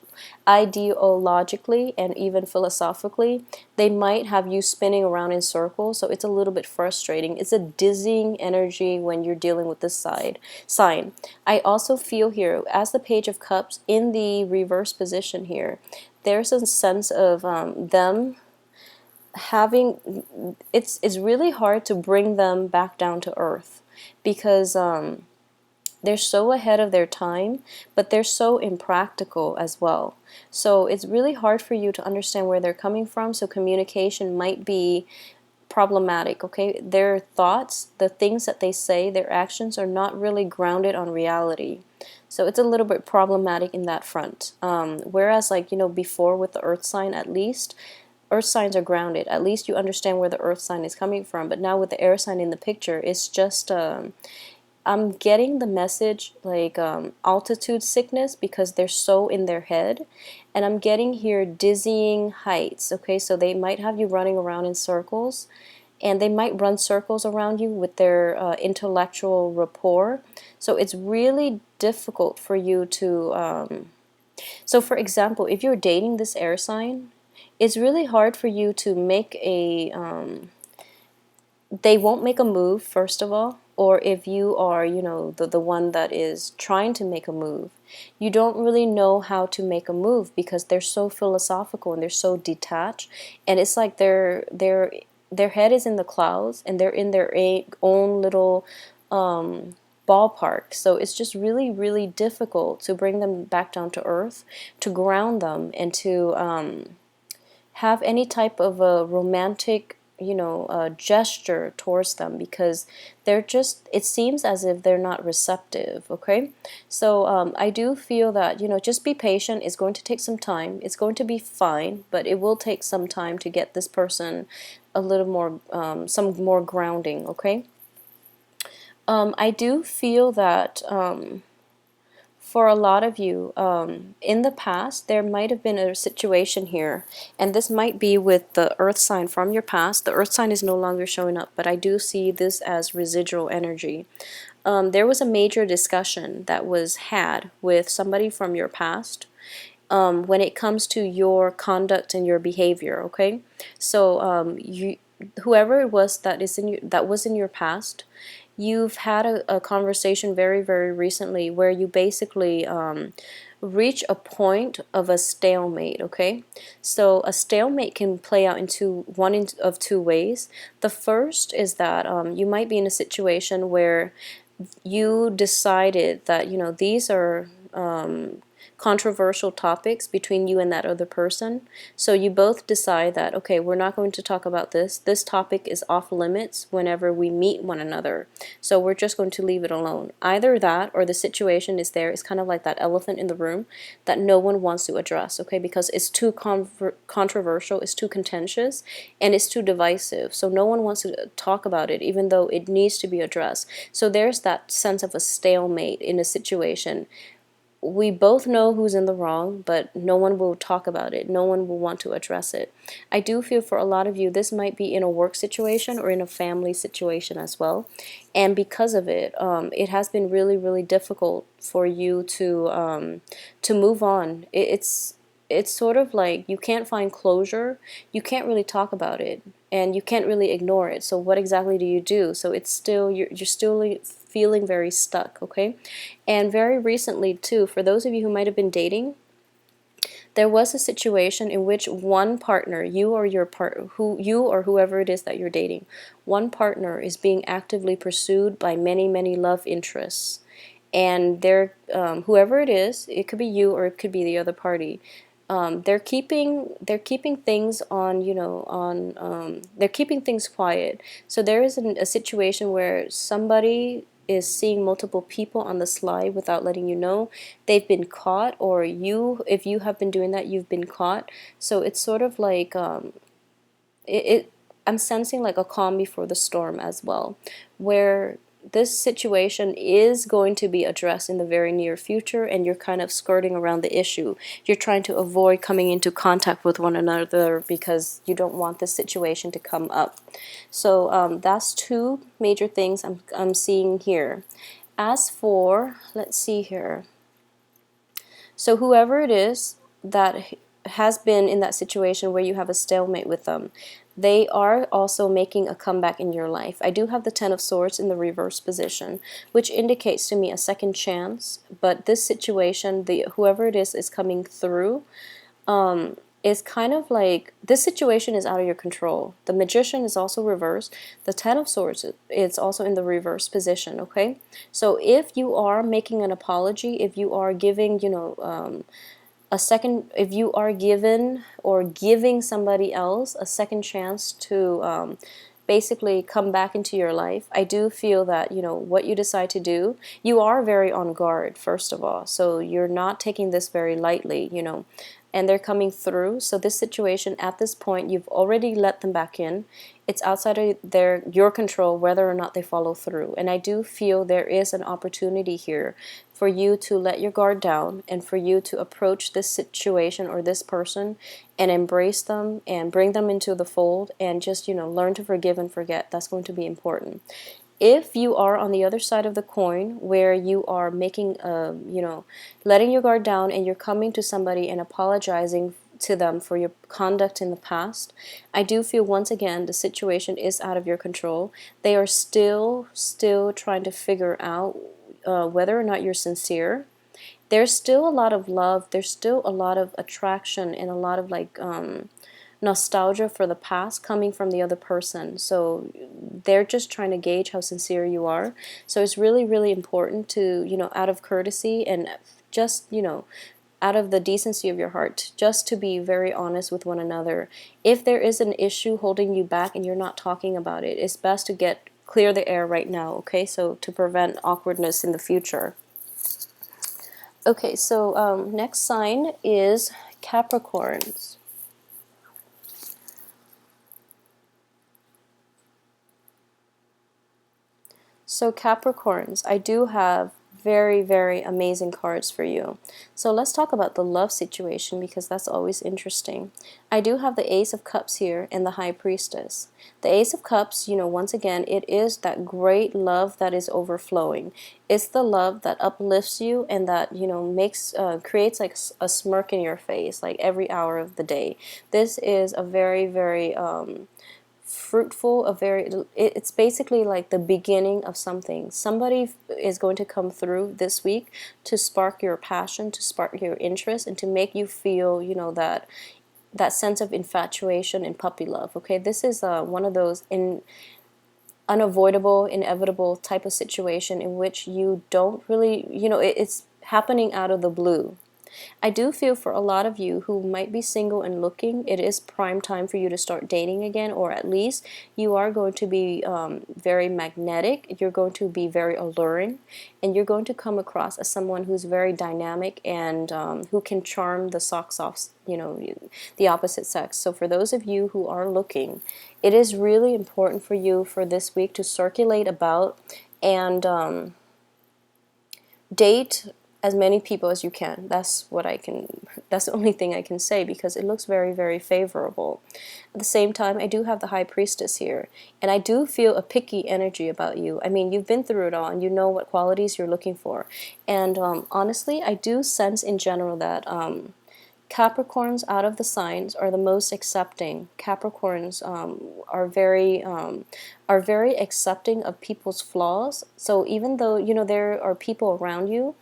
and even philosophically, they might have you spinning around in circles, so it's a little bit frustrating. It's a dizzying energy when you're dealing with this sign. I also feel here, as the Page of Cups in the reverse position here, there's a sense of them having, it's really hard to bring them back down to earth, because they're so ahead of their time, but they're so impractical as well. So it's really hard for you to understand where they're coming from, so communication might be problematic, okay? Their thoughts, the things that they say, their actions are not really grounded on reality. So it's a little bit problematic in that front. Whereas before with the earth sign, at least earth signs are grounded. At least you understand where the earth sign is coming from. But now with the air sign in the picture, it's just I'm getting the message like altitude sickness, because they're so in their head. And I'm getting here dizzying heights, okay? So they might have you running around in circles, and they might run circles around you with their intellectual rapport. So it's really difficult for you to so for example, if you're dating this air sign, it's really hard for you to make a they won't make a move, first of all. Or if you are the one that is trying to make a move, you don't really know how to make a move, because they're so philosophical and they're so detached, and it's like their head is in the clouds, and they're in their own little ballpark. So it's just really, really difficult to bring them back down to earth, to ground them, and to have any type of a romantic gesture towards them, because they're just, it seems as if they're not receptive, okay? So I do feel that just be patient. It's going to take some time. It's going to be fine, but it will take some time to get this person a little more some more grounding, okay? I do feel that for a lot of you, in the past, there might have been a situation here, and this might be with the earth sign from your past. The earth sign is no longer showing up, but I do see this as residual energy. There was a major discussion that was had with somebody from your past when it comes to your conduct and your behavior, okay? So whoever it was that was in your past, you've had a conversation very, very recently where you basically reach a point of a stalemate, okay? So a stalemate can play out into one of two ways. The first is that you might be in a situation where you decided that these are controversial topics between you and that other person. So you both decide that, okay, we're not going to talk about this. This topic is off limits whenever we meet one another. So we're just going to leave it alone. Either that or the situation is there. It's kind of like that elephant in the room that no one wants to address, okay, because it's too controversial, it's too contentious, and it's too divisive. So no one wants to talk about it, even though it needs to be addressed. So there's that sense of a stalemate in a situation. We both know who's in the wrong, but no one will talk about it. No one will want to address it. I do feel for a lot of you, this might be in a work situation or in a family situation as well. And because of it, it has been really, really difficult for you to move on. It's sort of like you can't find closure. You can't really talk about it, and you can't really ignore it. So what exactly do you do? So it's still, you're still feeling very stuck, okay? And very recently too, for those of you who might have been dating, there was a situation in which one partner, you or whoever it is that you're dating, one partner is being actively pursued by many, many love interests. And they're whoever it is, it could be you or it could be the other party. They're keeping things on, they're keeping things quiet. So there is a situation where somebody is seeing multiple people on the slide without letting you know. They've been caught, or if you have been doing that, you've been caught. So it's sort of like I'm sensing like a calm before the storm as well, where this situation is going to be addressed in the very near future, and you're kind of skirting around the issue. You're trying to avoid coming into contact with one another because you don't want this situation to come up. So that's two major things I'm seeing here. As for, let's see here. So whoever it is that has been in that situation where you have a stalemate with them, they are also making a comeback in your life. I do have the Ten of Swords in the reverse position, which indicates to me a second chance. But this situation, whoever it is coming through, is kind of like, this situation is out of your control. The Magician is also reversed. The Ten of Swords, it's also in the reverse position, okay? So if you are making an apology, if you are giving, if you are given or giving somebody else a second chance to basically come back into your life, I do feel that, what you decide to do, you are very on guard, first of all. So you're not taking this very lightly, and they're coming through. So this situation, at this point, you've already let them back in. It's outside of your control whether or not they follow through. And I do feel there is an opportunity here for you to let your guard down and for you to approach this situation or this person and embrace them and bring them into the fold and just, learn to forgive and forget. That's going to be important. If you are on the other side of the coin where you are making, letting your guard down and you're coming to somebody and apologizing to them for your conduct in the past, I do feel once again the situation is out of your control. They are still trying to figure out whether or not you're sincere. There's still a lot of love. There's still a lot of attraction and a lot of nostalgia for the past coming from the other person. So they're just trying to gauge how sincere you are. So it's really, really important to, out of courtesy and just, out of the decency of your heart, just to be very honest with one another. If there is an issue holding you back and you're not talking about it, it's best to clear the air right now, okay? So to prevent awkwardness in the future. Okay, so next sign is Capricorns. So Capricorns, I do have very, very amazing cards for you. So let's talk about the love situation because that's always interesting. I do have the Ace of Cups here and the High Priestess. The Ace of Cups, once again, it is that great love that is overflowing. It's the love that uplifts you and that, creates like a smirk in your face like every hour of the day. This is a very, very fruitful, it's basically like the beginning of something. Somebody is going to come through this week to spark your passion, to spark your interest, and to make you feel, that sense of infatuation and puppy love. Okay, this is one of those unavoidable, inevitable type of situation in which you don't really, it's happening out of the blue. I do feel for a lot of you who might be single and looking, it is prime time for you to start dating again, or at least you are going to be very magnetic, you're going to be very alluring, and you're going to come across as someone who's very dynamic and who can charm the socks off, the opposite sex. So for those of you who are looking, it is really important for you for this week to circulate about and date as many people as you can. That's the only thing I can say, because it looks very, very favorable. At the same time, I do have the High Priestess here, and I do feel a picky energy about you. I mean, you've been through it all, and you know what qualities you're looking for. And honestly, I do sense in general that Capricorns out of the signs are the most accepting. Capricorns are very accepting of people's flaws. So even though there are people around you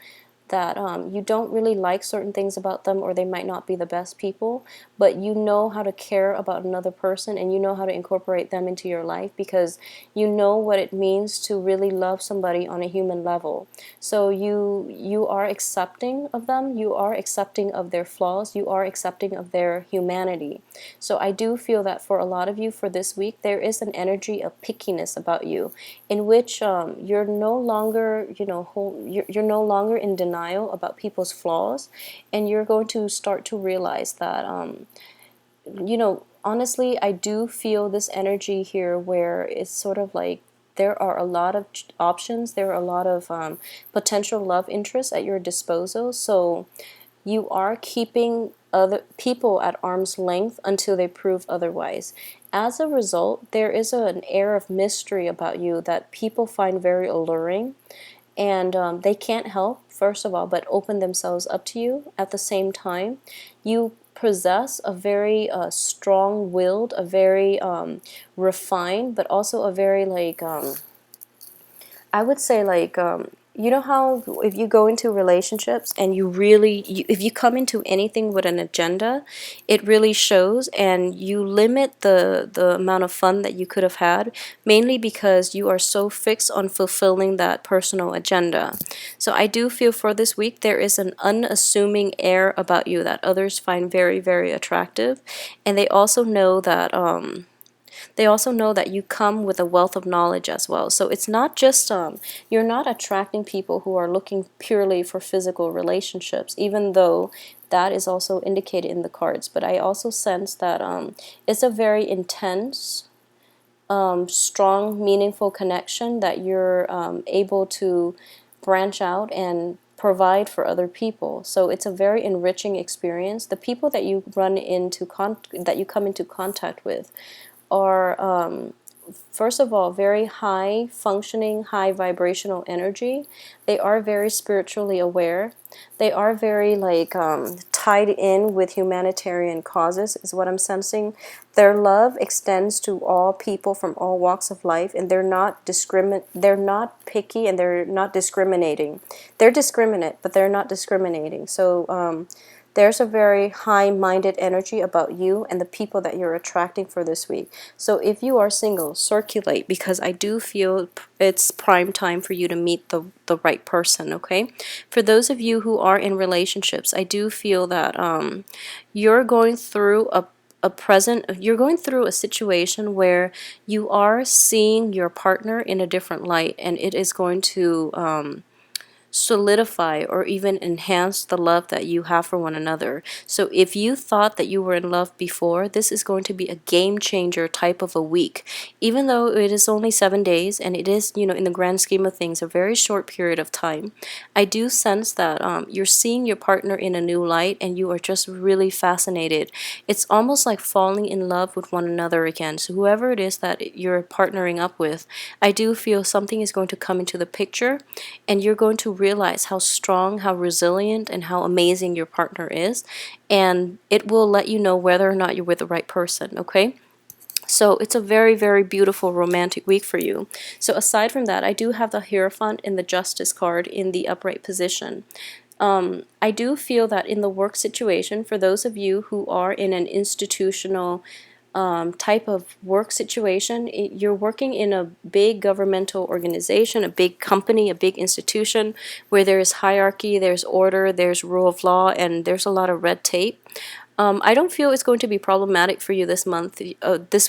that you don't really like certain things about them, or they might not be the best people, but you know how to care about another person, and you know how to incorporate them into your life, because you know what it means to really love somebody on a human level. So you are accepting of them, you are accepting of their flaws, you are accepting of their humanity. So I do feel that for a lot of you for this week, there is an energy of pickiness about you, in which you're no longer you're no longer in denial about people's flaws, and you're going to start to realize that honestly, I do feel this energy here where it's sort of like there are a lot of options, there are a lot of potential love interests at your disposal. So you are keeping other people at arm's length until they prove otherwise. As a result, there is an air of mystery about you that people find very alluring, and they can't help, first of all, but open themselves up to you. At the same time, you possess a very strong-willed, a very refined, but also a very I would say you know how if you go into relationships and if you come into anything with an agenda, it really shows, and you limit the amount of fun that you could have had, mainly because you are so fixed on fulfilling that personal agenda. So I do feel for this week there is an unassuming air about you that others find very, very attractive, and they also know that you come with a wealth of knowledge as well. So it's not just you're not attracting people who are looking purely for physical relationships, even though that is also indicated in the cards. But I also sense that it's a very intense, strong, meaningful connection that you're able to branch out and provide for other people. So it's a very enriching experience. The people that you that you come into contact with are first of all very high functioning, high vibrational energy. They are very spiritually aware. They are very tied in with humanitarian causes, is what I'm sensing. Their love extends to all people from all walks of life, and they're not picky, and they're not discriminating. They're discriminate, but they're not discriminating. So there's a very high-minded energy about you and the people that you're attracting for this week. So if you are single, circulate, because I do feel it's prime time for you to meet the right person, okay? For those of you who are in relationships, I do feel that you're going through you're going through a situation where you are seeing your partner in a different light, and it is going to solidify or even enhance the love that you have for one another. So if you thought that you were in love before, this is going to be a game changer type of a week. Even though it is only 7 days, and it is, in the grand scheme of things, a very short period of time, I do sense that you're seeing your partner in a new light, and you are just really fascinated. It's almost like falling in love with one another again. So whoever it is that you're partnering up with, I do feel something is going to come into the picture, and you're going to realize how strong, how resilient, and how amazing your partner is, and it will let you know whether or not you're with the right person, okay? So it's a very, very beautiful romantic week for you. So aside from that, I do have the Hierophant and the Justice card in the upright position. I do feel that in the work situation, for those of you who are in an institutional type of work situation. You're working in a big governmental organization, a big company, a big institution where there is hierarchy, there's order, there's rule of law, and there's a lot of red tape. I don't feel it's going to be problematic for you this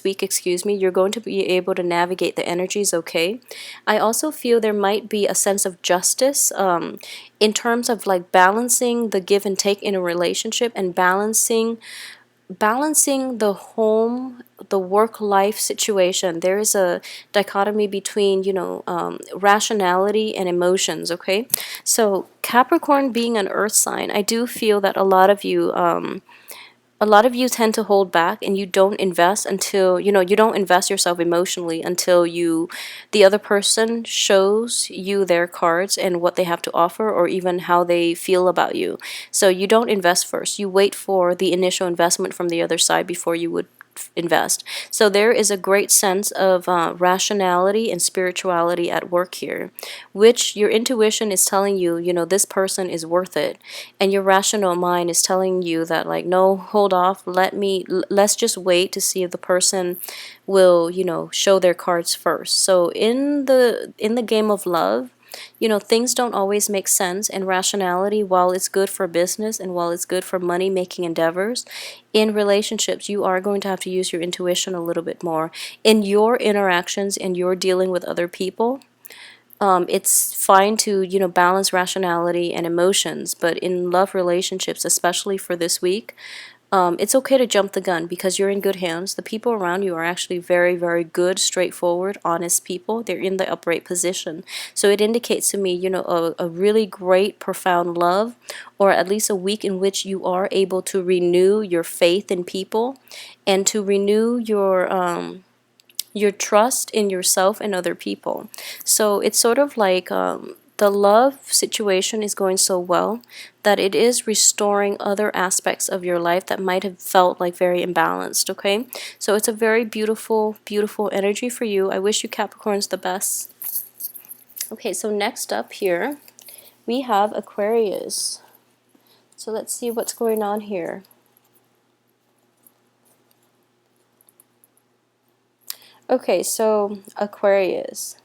week, excuse me. You're going to be able to navigate the energies okay. I also feel there might be a sense of justice in terms of like balancing the give and take in a relationship and balancing the home, the work life situation. There is a dichotomy between, rationality and emotions, okay? So, Capricorn being an earth sign, I do feel that a lot of you tend to hold back and you don't invest until you don't invest yourself emotionally until the other person shows you their cards and what they have to offer or even how they feel about you. So you don't invest first, you wait for the initial investment from the other side before you would invest. So there is a great sense of rationality and spirituality at work here, which your intuition is telling you, this person is worth it, and your rational mind is telling you that, like, no, hold off, let's just wait to see if the person will, show their cards first. So in the game of love, things don't always make sense, and rationality, while it's good for business and while it's good for money making endeavors, in relationships, you are going to have to use your intuition a little bit more. In your interactions and your dealing with other people, it's fine to, balance rationality and emotions, but in love relationships, especially for this week, it's okay to jump the gun because you're in good hands. The people around you are actually very, very good, straightforward, honest people. They're in the upright position. So it indicates to me, a really great, profound love, or at least a week in which you are able to renew your faith in people and to renew your trust in yourself and other people. So it's sort of like the love situation is going so well that it is restoring other aspects of your life that might have felt like very imbalanced, okay? So it's a very beautiful, beautiful energy for you. I wish you Capricorns the best. Okay, so next up here, we have Aquarius. So let's see what's going on here. Okay, so Aquarius.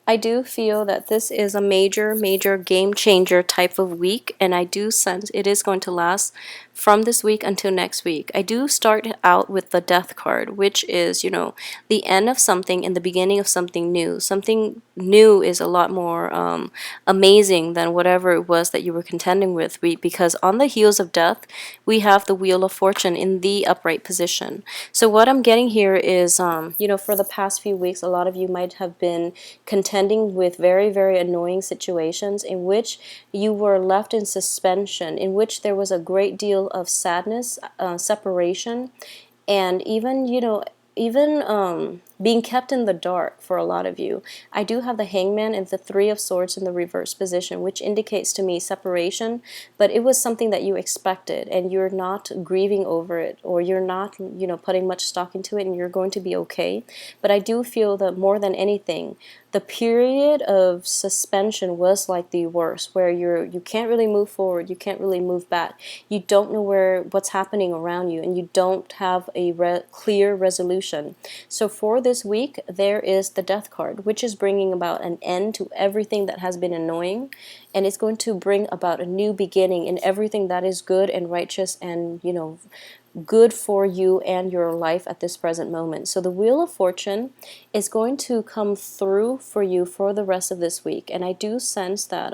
I do feel that this is a major, major game changer type of week, and I do sense it is going to last from this week until next week. I do start out with the Death card, which is, the end of something and the beginning of something new. Something new is a lot more amazing than whatever it was that you were contending with, because on the heels of death, we have the Wheel of Fortune in the upright position. So what I'm getting here is, for the past few weeks, a lot of you might have been contending with very, very annoying situations in which you were left in suspension, in which there was a great deal of sadness, separation, and even being kept in the dark for a lot of you. I do have the Hangman and the Three of Swords in the reverse position, which indicates to me separation, but it was something that you expected and you're not grieving over it, or you're not, putting much stock into it, and you're going to be okay. But I do feel that more than anything, the period of suspension was like the worst, where you can't really move forward, you can't really move back, you don't know what's happening around you, and you don't have a clear resolution. So for this week, there is the Death card, which is bringing about an end to everything that has been annoying, and it's going to bring about a new beginning in everything that is good and righteous and, good for you and your life at this present moment. So the Wheel of Fortune is going to come through for you for the rest of this week, and I do sense that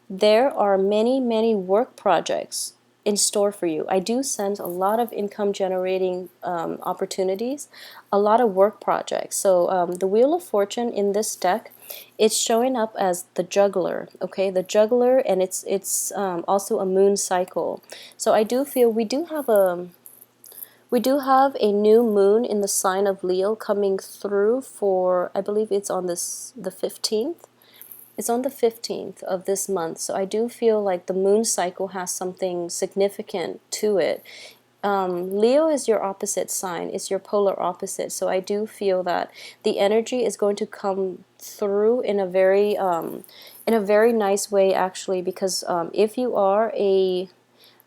there are many, many work projects in store for you. I do sense a lot of income generating opportunities, a lot of work projects. So the Wheel of Fortune in this deck, it's showing up as the juggler, okay? The juggler, and it's also a moon cycle. So I do feel we do have a new moon in the sign of Leo coming through for, I believe it's on the 15th. It's on the 15th of this month, so I do feel like the moon cycle has something significant to it. Leo is your opposite sign, it's your polar opposite, so I do feel that the energy is going to come through in a very nice way, actually, because if you are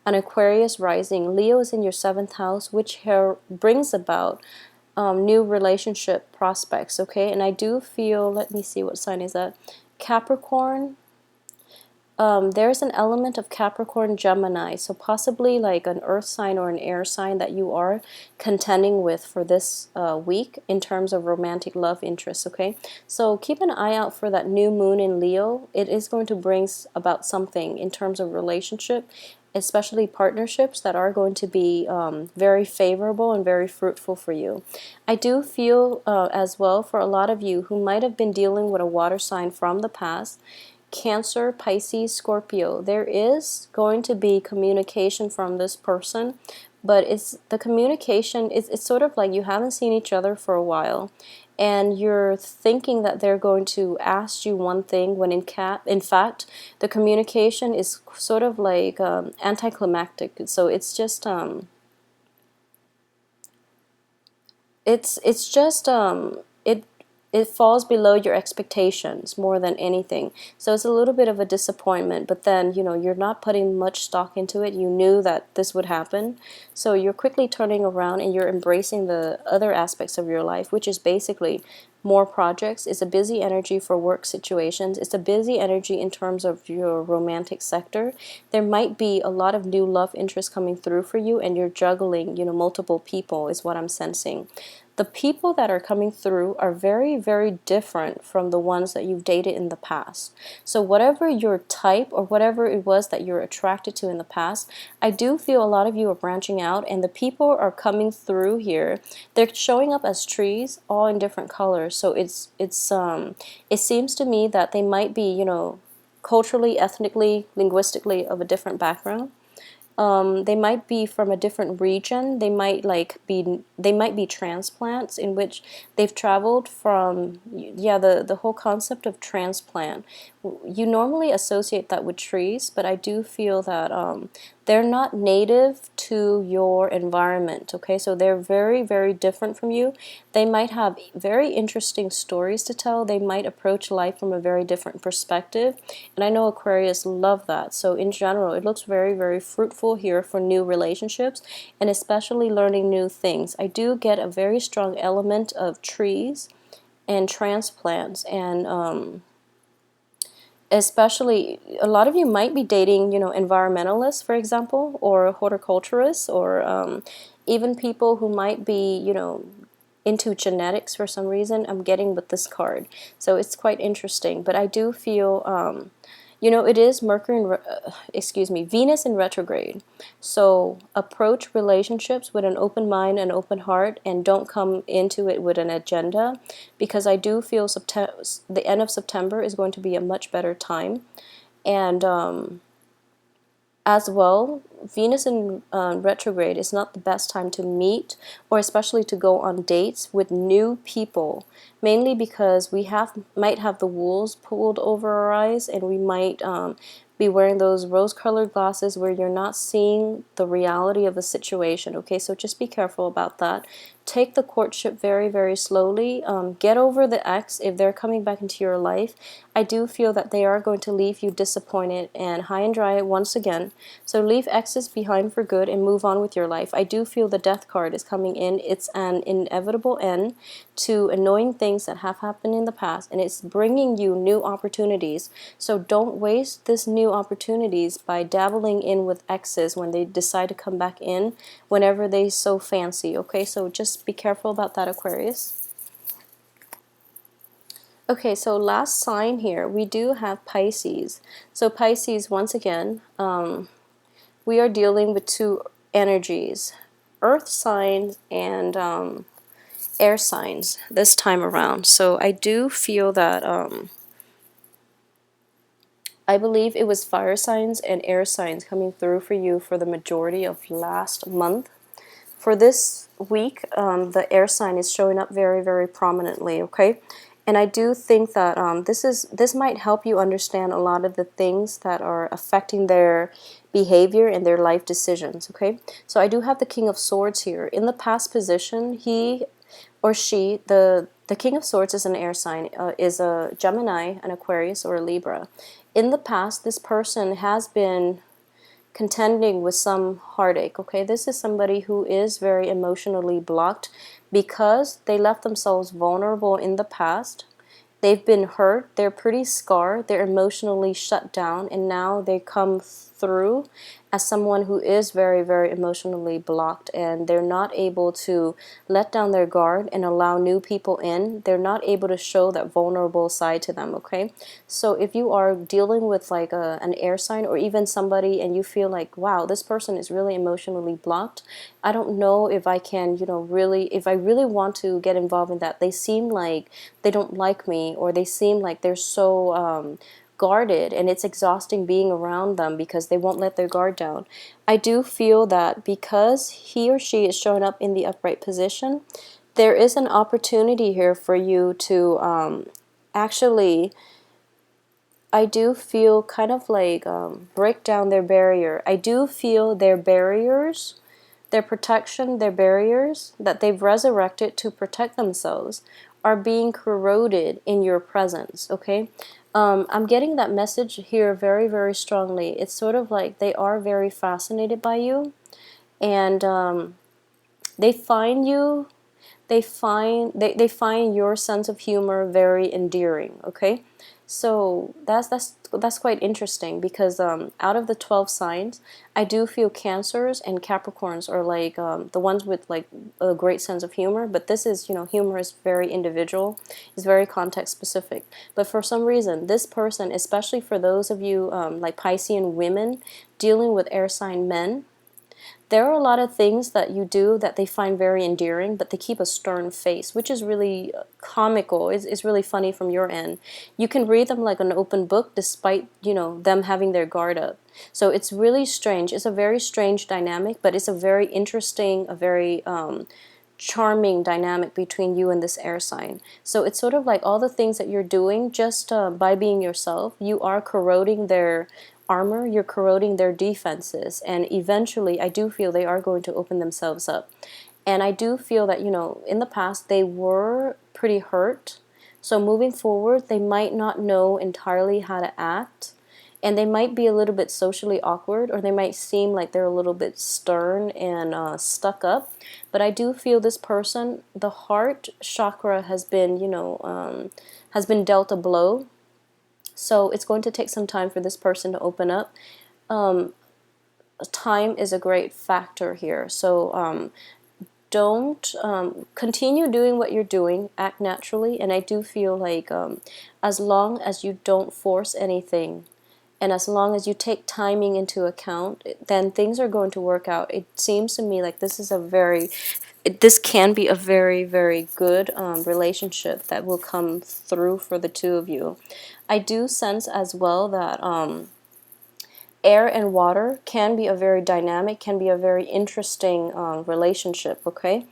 an Aquarius rising. Leo is in your 7th house, which here brings about new relationship prospects, okay? And I do feel, let me see, what sign is that? Capricorn. There's an element of Capricorn Gemini, so possibly like an earth sign or an air sign that you are contending with for this week in terms of romantic love interests, okay? So keep an eye out for that new moon in Leo. It is going to bring about something in terms of relationship, especially partnerships that are going to be very favorable and very fruitful for you. I do feel as well for a lot of you who might have been dealing with a water sign from the past, Cancer, Pisces, Scorpio, there is going to be communication from this person, but it's the communication, it's sort of like you haven't seen each other for a while, and you're thinking that they're going to ask you one thing when in fact the communication is sort of like anticlimactic. So it's just it's just it falls below your expectations more than anything. So it's a little bit of a disappointment, but then, you know, you're not putting much stock into it. You knew that this would happen. So you're quickly turning around and you're embracing the other aspects of your life, which is basically more projects. It's a busy energy for work situations. It's a busy energy in terms of your romantic sector. There might be a lot of new love interest coming through for you, and you're juggling, you know, multiple people is what I'm sensing. The people that are coming through are very, very different from the ones that you've dated in the past. So whatever your type or whatever it was that you're attracted to in the past, I do feel a lot of you are branching out, and the people are coming through here. They're showing up as trees, all in different colors. So it seems to me that they might be, you know, culturally, ethnically, linguistically of a different background. They might be from a different region. They might be transplants in which they've traveled from, yeah, the whole concept of transplant. You normally associate that with trees, but I do feel that they're not native to your environment, okay? So they're very, very different from you. They might have very interesting stories to tell. They might approach life from a very different perspective. And I know Aquarius love that. So in general, it looks very, very fruitful here for new relationships and especially learning new things. I do get a very strong element of trees and transplants, and especially a lot of you might be dating, you know, environmentalists, for example, or horticulturists, or even people who might be, you know, into genetics for some reason. I'm getting with this card, so it's quite interesting. But I do feel you know, it is Venus in retrograde. So approach relationships with an open mind and open heart, and don't come into it with an agenda, because I do feel the end of September is going to be a much better time. And as well, Venus in retrograde is not the best time to meet, or especially to go on dates with new people, mainly because we might have the wools pulled over our eyes, and we might be wearing those rose-colored glasses where you're not seeing the reality of a situation, okay? So just be careful about that. Take the courtship very, very slowly. Get over the ex if they're coming back into your life. I do feel that they are going to leave you disappointed and high and dry once again. So leave exes behind for good and move on with your life. I do feel the death card is coming in. It's an inevitable end to annoying things that have happened in the past, and it's bringing you new opportunities. So don't waste this new opportunities by dabbling in with exes when they decide to come back in whenever they so fancy, okay? So just be careful about that, Aquarius. Okay, so last sign here, we do have Pisces. So Pisces, once again, we are dealing with two energies, earth signs and air signs this time around. So I do feel that I believe it was fire signs and air signs coming through for you for the majority of last month. For this week, the air sign is showing up very, very prominently, okay? And I do think that this might help you understand a lot of the things that are affecting their behavior and their life decisions, okay? So I do have the King of Swords here. In the past position, he or she, the King of Swords is an air sign, is a Gemini, an Aquarius, or a Libra. In the past, this person has been contending with some heartache, okay? This is somebody who is very emotionally blocked because they left themselves vulnerable in the past. They've been hurt, they're pretty scarred, they're emotionally shut down, and now they come through as someone who is very, very emotionally blocked, and they're not able to let down their guard and allow new people in. They're not able to show that vulnerable side to them, okay? So if you are dealing with like an air sign or even somebody and you feel like, wow, this person is really emotionally blocked, I don't know if I can, if I really want to get involved in that. They seem like they don't like me, or they seem like they're so guarded, and it's exhausting being around them because they won't let their guard down. I do feel that because he or she is showing up in the upright position, there is an opportunity here for you to actually, I do feel kind of like break down their barrier. I do feel their barriers, their protection, their barriers that they've resurrected to protect themselves are being corroded in your presence, okay? I'm getting that message here very, very strongly. It's sort of like they are very fascinated by you, and they find you, they find your sense of humor very endearing, okay? So that's quite interesting because out of the 12 signs, I do feel Cancers and Capricorns are like the ones with like a great sense of humor. But this is, humor is very individual, it's very context specific. But for some reason, this person, especially for those of you like Piscean women dealing with air sign men, there are a lot of things that you do that they find very endearing, but they keep a stern face, which is really comical. It's really funny from your end. You can read them like an open book despite, them having their guard up. So it's really strange. It's a very strange dynamic, but it's a very interesting, a very charming dynamic between you and this air sign. So it's sort of like all the things that you're doing just by being yourself, you are corroding their armor, you're corroding their defenses, and eventually I do feel they are going to open themselves up. And I do feel that, in the past they were pretty hurt. So moving forward, they might not know entirely how to act, and they might be a little bit socially awkward, or they might seem like they're a little bit stern and stuck up. But I do feel this person, the heart chakra has been, has been dealt a blow. So it's going to take some time for this person to open up. Time is a great factor here. So don't continue doing what you're doing, act naturally. And I do feel like as long as you don't force anything, and as long as you take timing into account, then things are going to work out. It seems to me like this can be a very, very good relationship that will come through for the two of you. I do sense as well that air and water can be a very dynamic, can be a very interesting relationship, okay?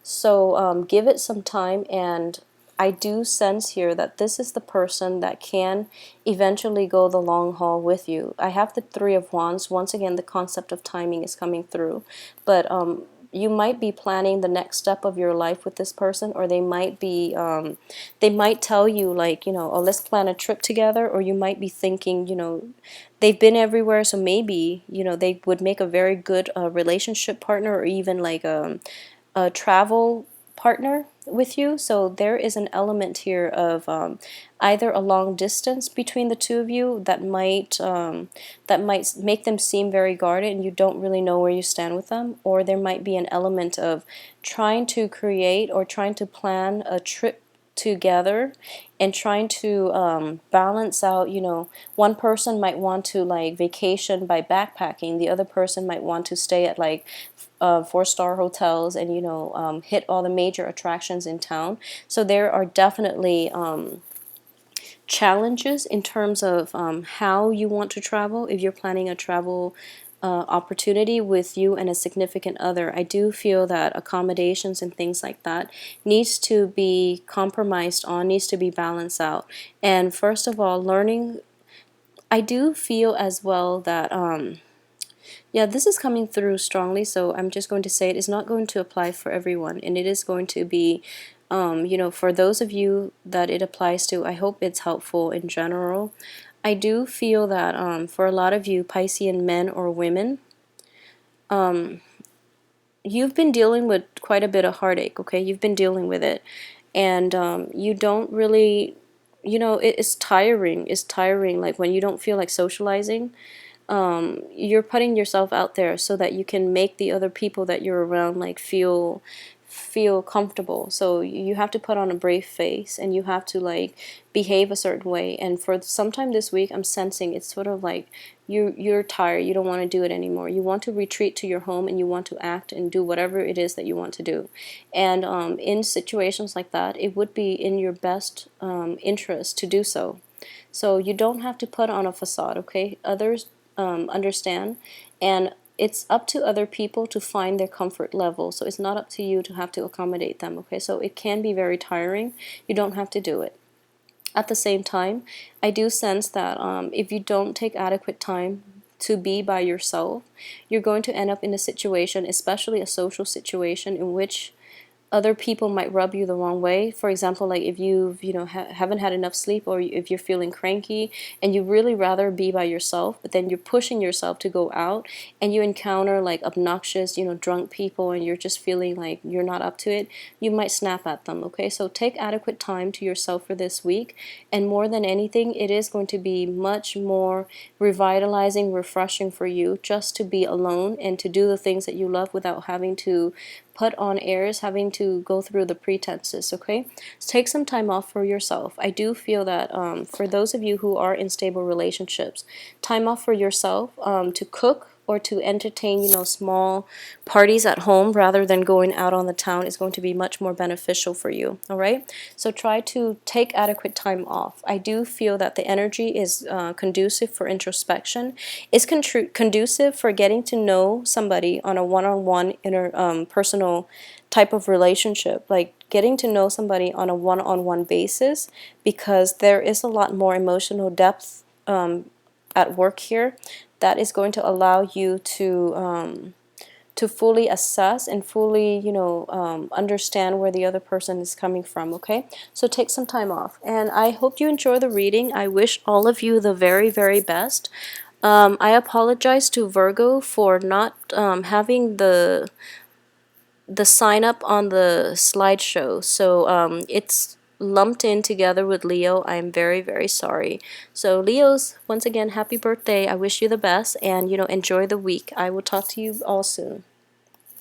So give it some time, and I do sense here that this is the person that can eventually go the long haul with you. I have the Three of Wands. Once again, the concept of timing is coming through. But you might be planning the next step of your life with this person, or they might be, they might tell you like, oh, let's plan a trip together, or you might be thinking, they've been everywhere, so maybe, they would make a very good relationship partner, or even like a travel partner with you. So there is an element here of either a long distance between the two of you that might make them seem very guarded and you don't really know where you stand with them, or there might be an element of trying to create or trying to plan a trip together and trying to balance out, one person might want to like vacation by backpacking, the other person might want to stay at like 4-star hotels and hit all the major attractions in town. So there are definitely challenges in terms of how you want to travel. If you're planning a travel opportunity with you and a significant other, I do feel that accommodations and things like that needs to be compromised on, needs to be balanced out. And first of all, learning, I do feel as well that yeah, this is coming through strongly, so I'm just going to say it is not going to apply for everyone, and it is going to be, for those of you that it applies to, I hope it's helpful in general. I do feel that for a lot of you Piscean men or women, you've been dealing with quite a bit of heartache, okay? You've been dealing with it. And you don't really, it's tiring. It's tiring. Like when you don't feel like socializing, you're putting yourself out there so that you can make the other people that you're around like feel comfortable. So you have to put on a brave face and you have to like behave a certain way. And for sometime this week, I'm sensing it's sort of like you're tired. You don't want to do it anymore. You want to retreat to your home and you want to act and do whatever it is that you want to do. And in situations like that, it would be in your best interest to do so. So you don't have to put on a facade, okay? Others understand, and it's up to other people to find their comfort level. So it's not up to you to have to accommodate them, okay? So it can be very tiring. You don't have to do it. At the same time, I do sense that if you don't take adequate time to be by yourself, you're going to end up in a situation, especially a social situation, in which other people might rub you the wrong way. For example, like if you've haven't had enough sleep, or if you're feeling cranky and you really rather be by yourself, but then you're pushing yourself to go out and you encounter like obnoxious drunk people and you're just feeling like you're not up to it, you might snap at them. Okay, so take adequate time to yourself for this week, and more than anything, it is going to be much more revitalizing, refreshing for you just to be alone and to do the things that you love without having to put on airs, having to go through the pretenses, okay? So take some time off for yourself. I do feel that for those of you who are in stable relationships, time off for yourself to cook or to entertain, small parties at home rather than going out on the town is going to be much more beneficial for you, all right? So try to take adequate time off. I do feel that the energy is conducive for introspection. It's conducive for getting to know somebody on a one-on-one personal type of relationship, like getting to know somebody on a one-on-one basis, because there is a lot more emotional depth at work here that is going to allow you to fully assess and fully, understand where the other person is coming from, okay? So take some time off. And I hope you enjoy the reading. I wish all of you the very, very best. I apologize to Virgo for not having the sign up on the slideshow. So it's lumped in together with Leo. I'm very, very sorry. So Leos, once again, happy birthday. I wish you the best, and enjoy the week. I will talk to you all soon.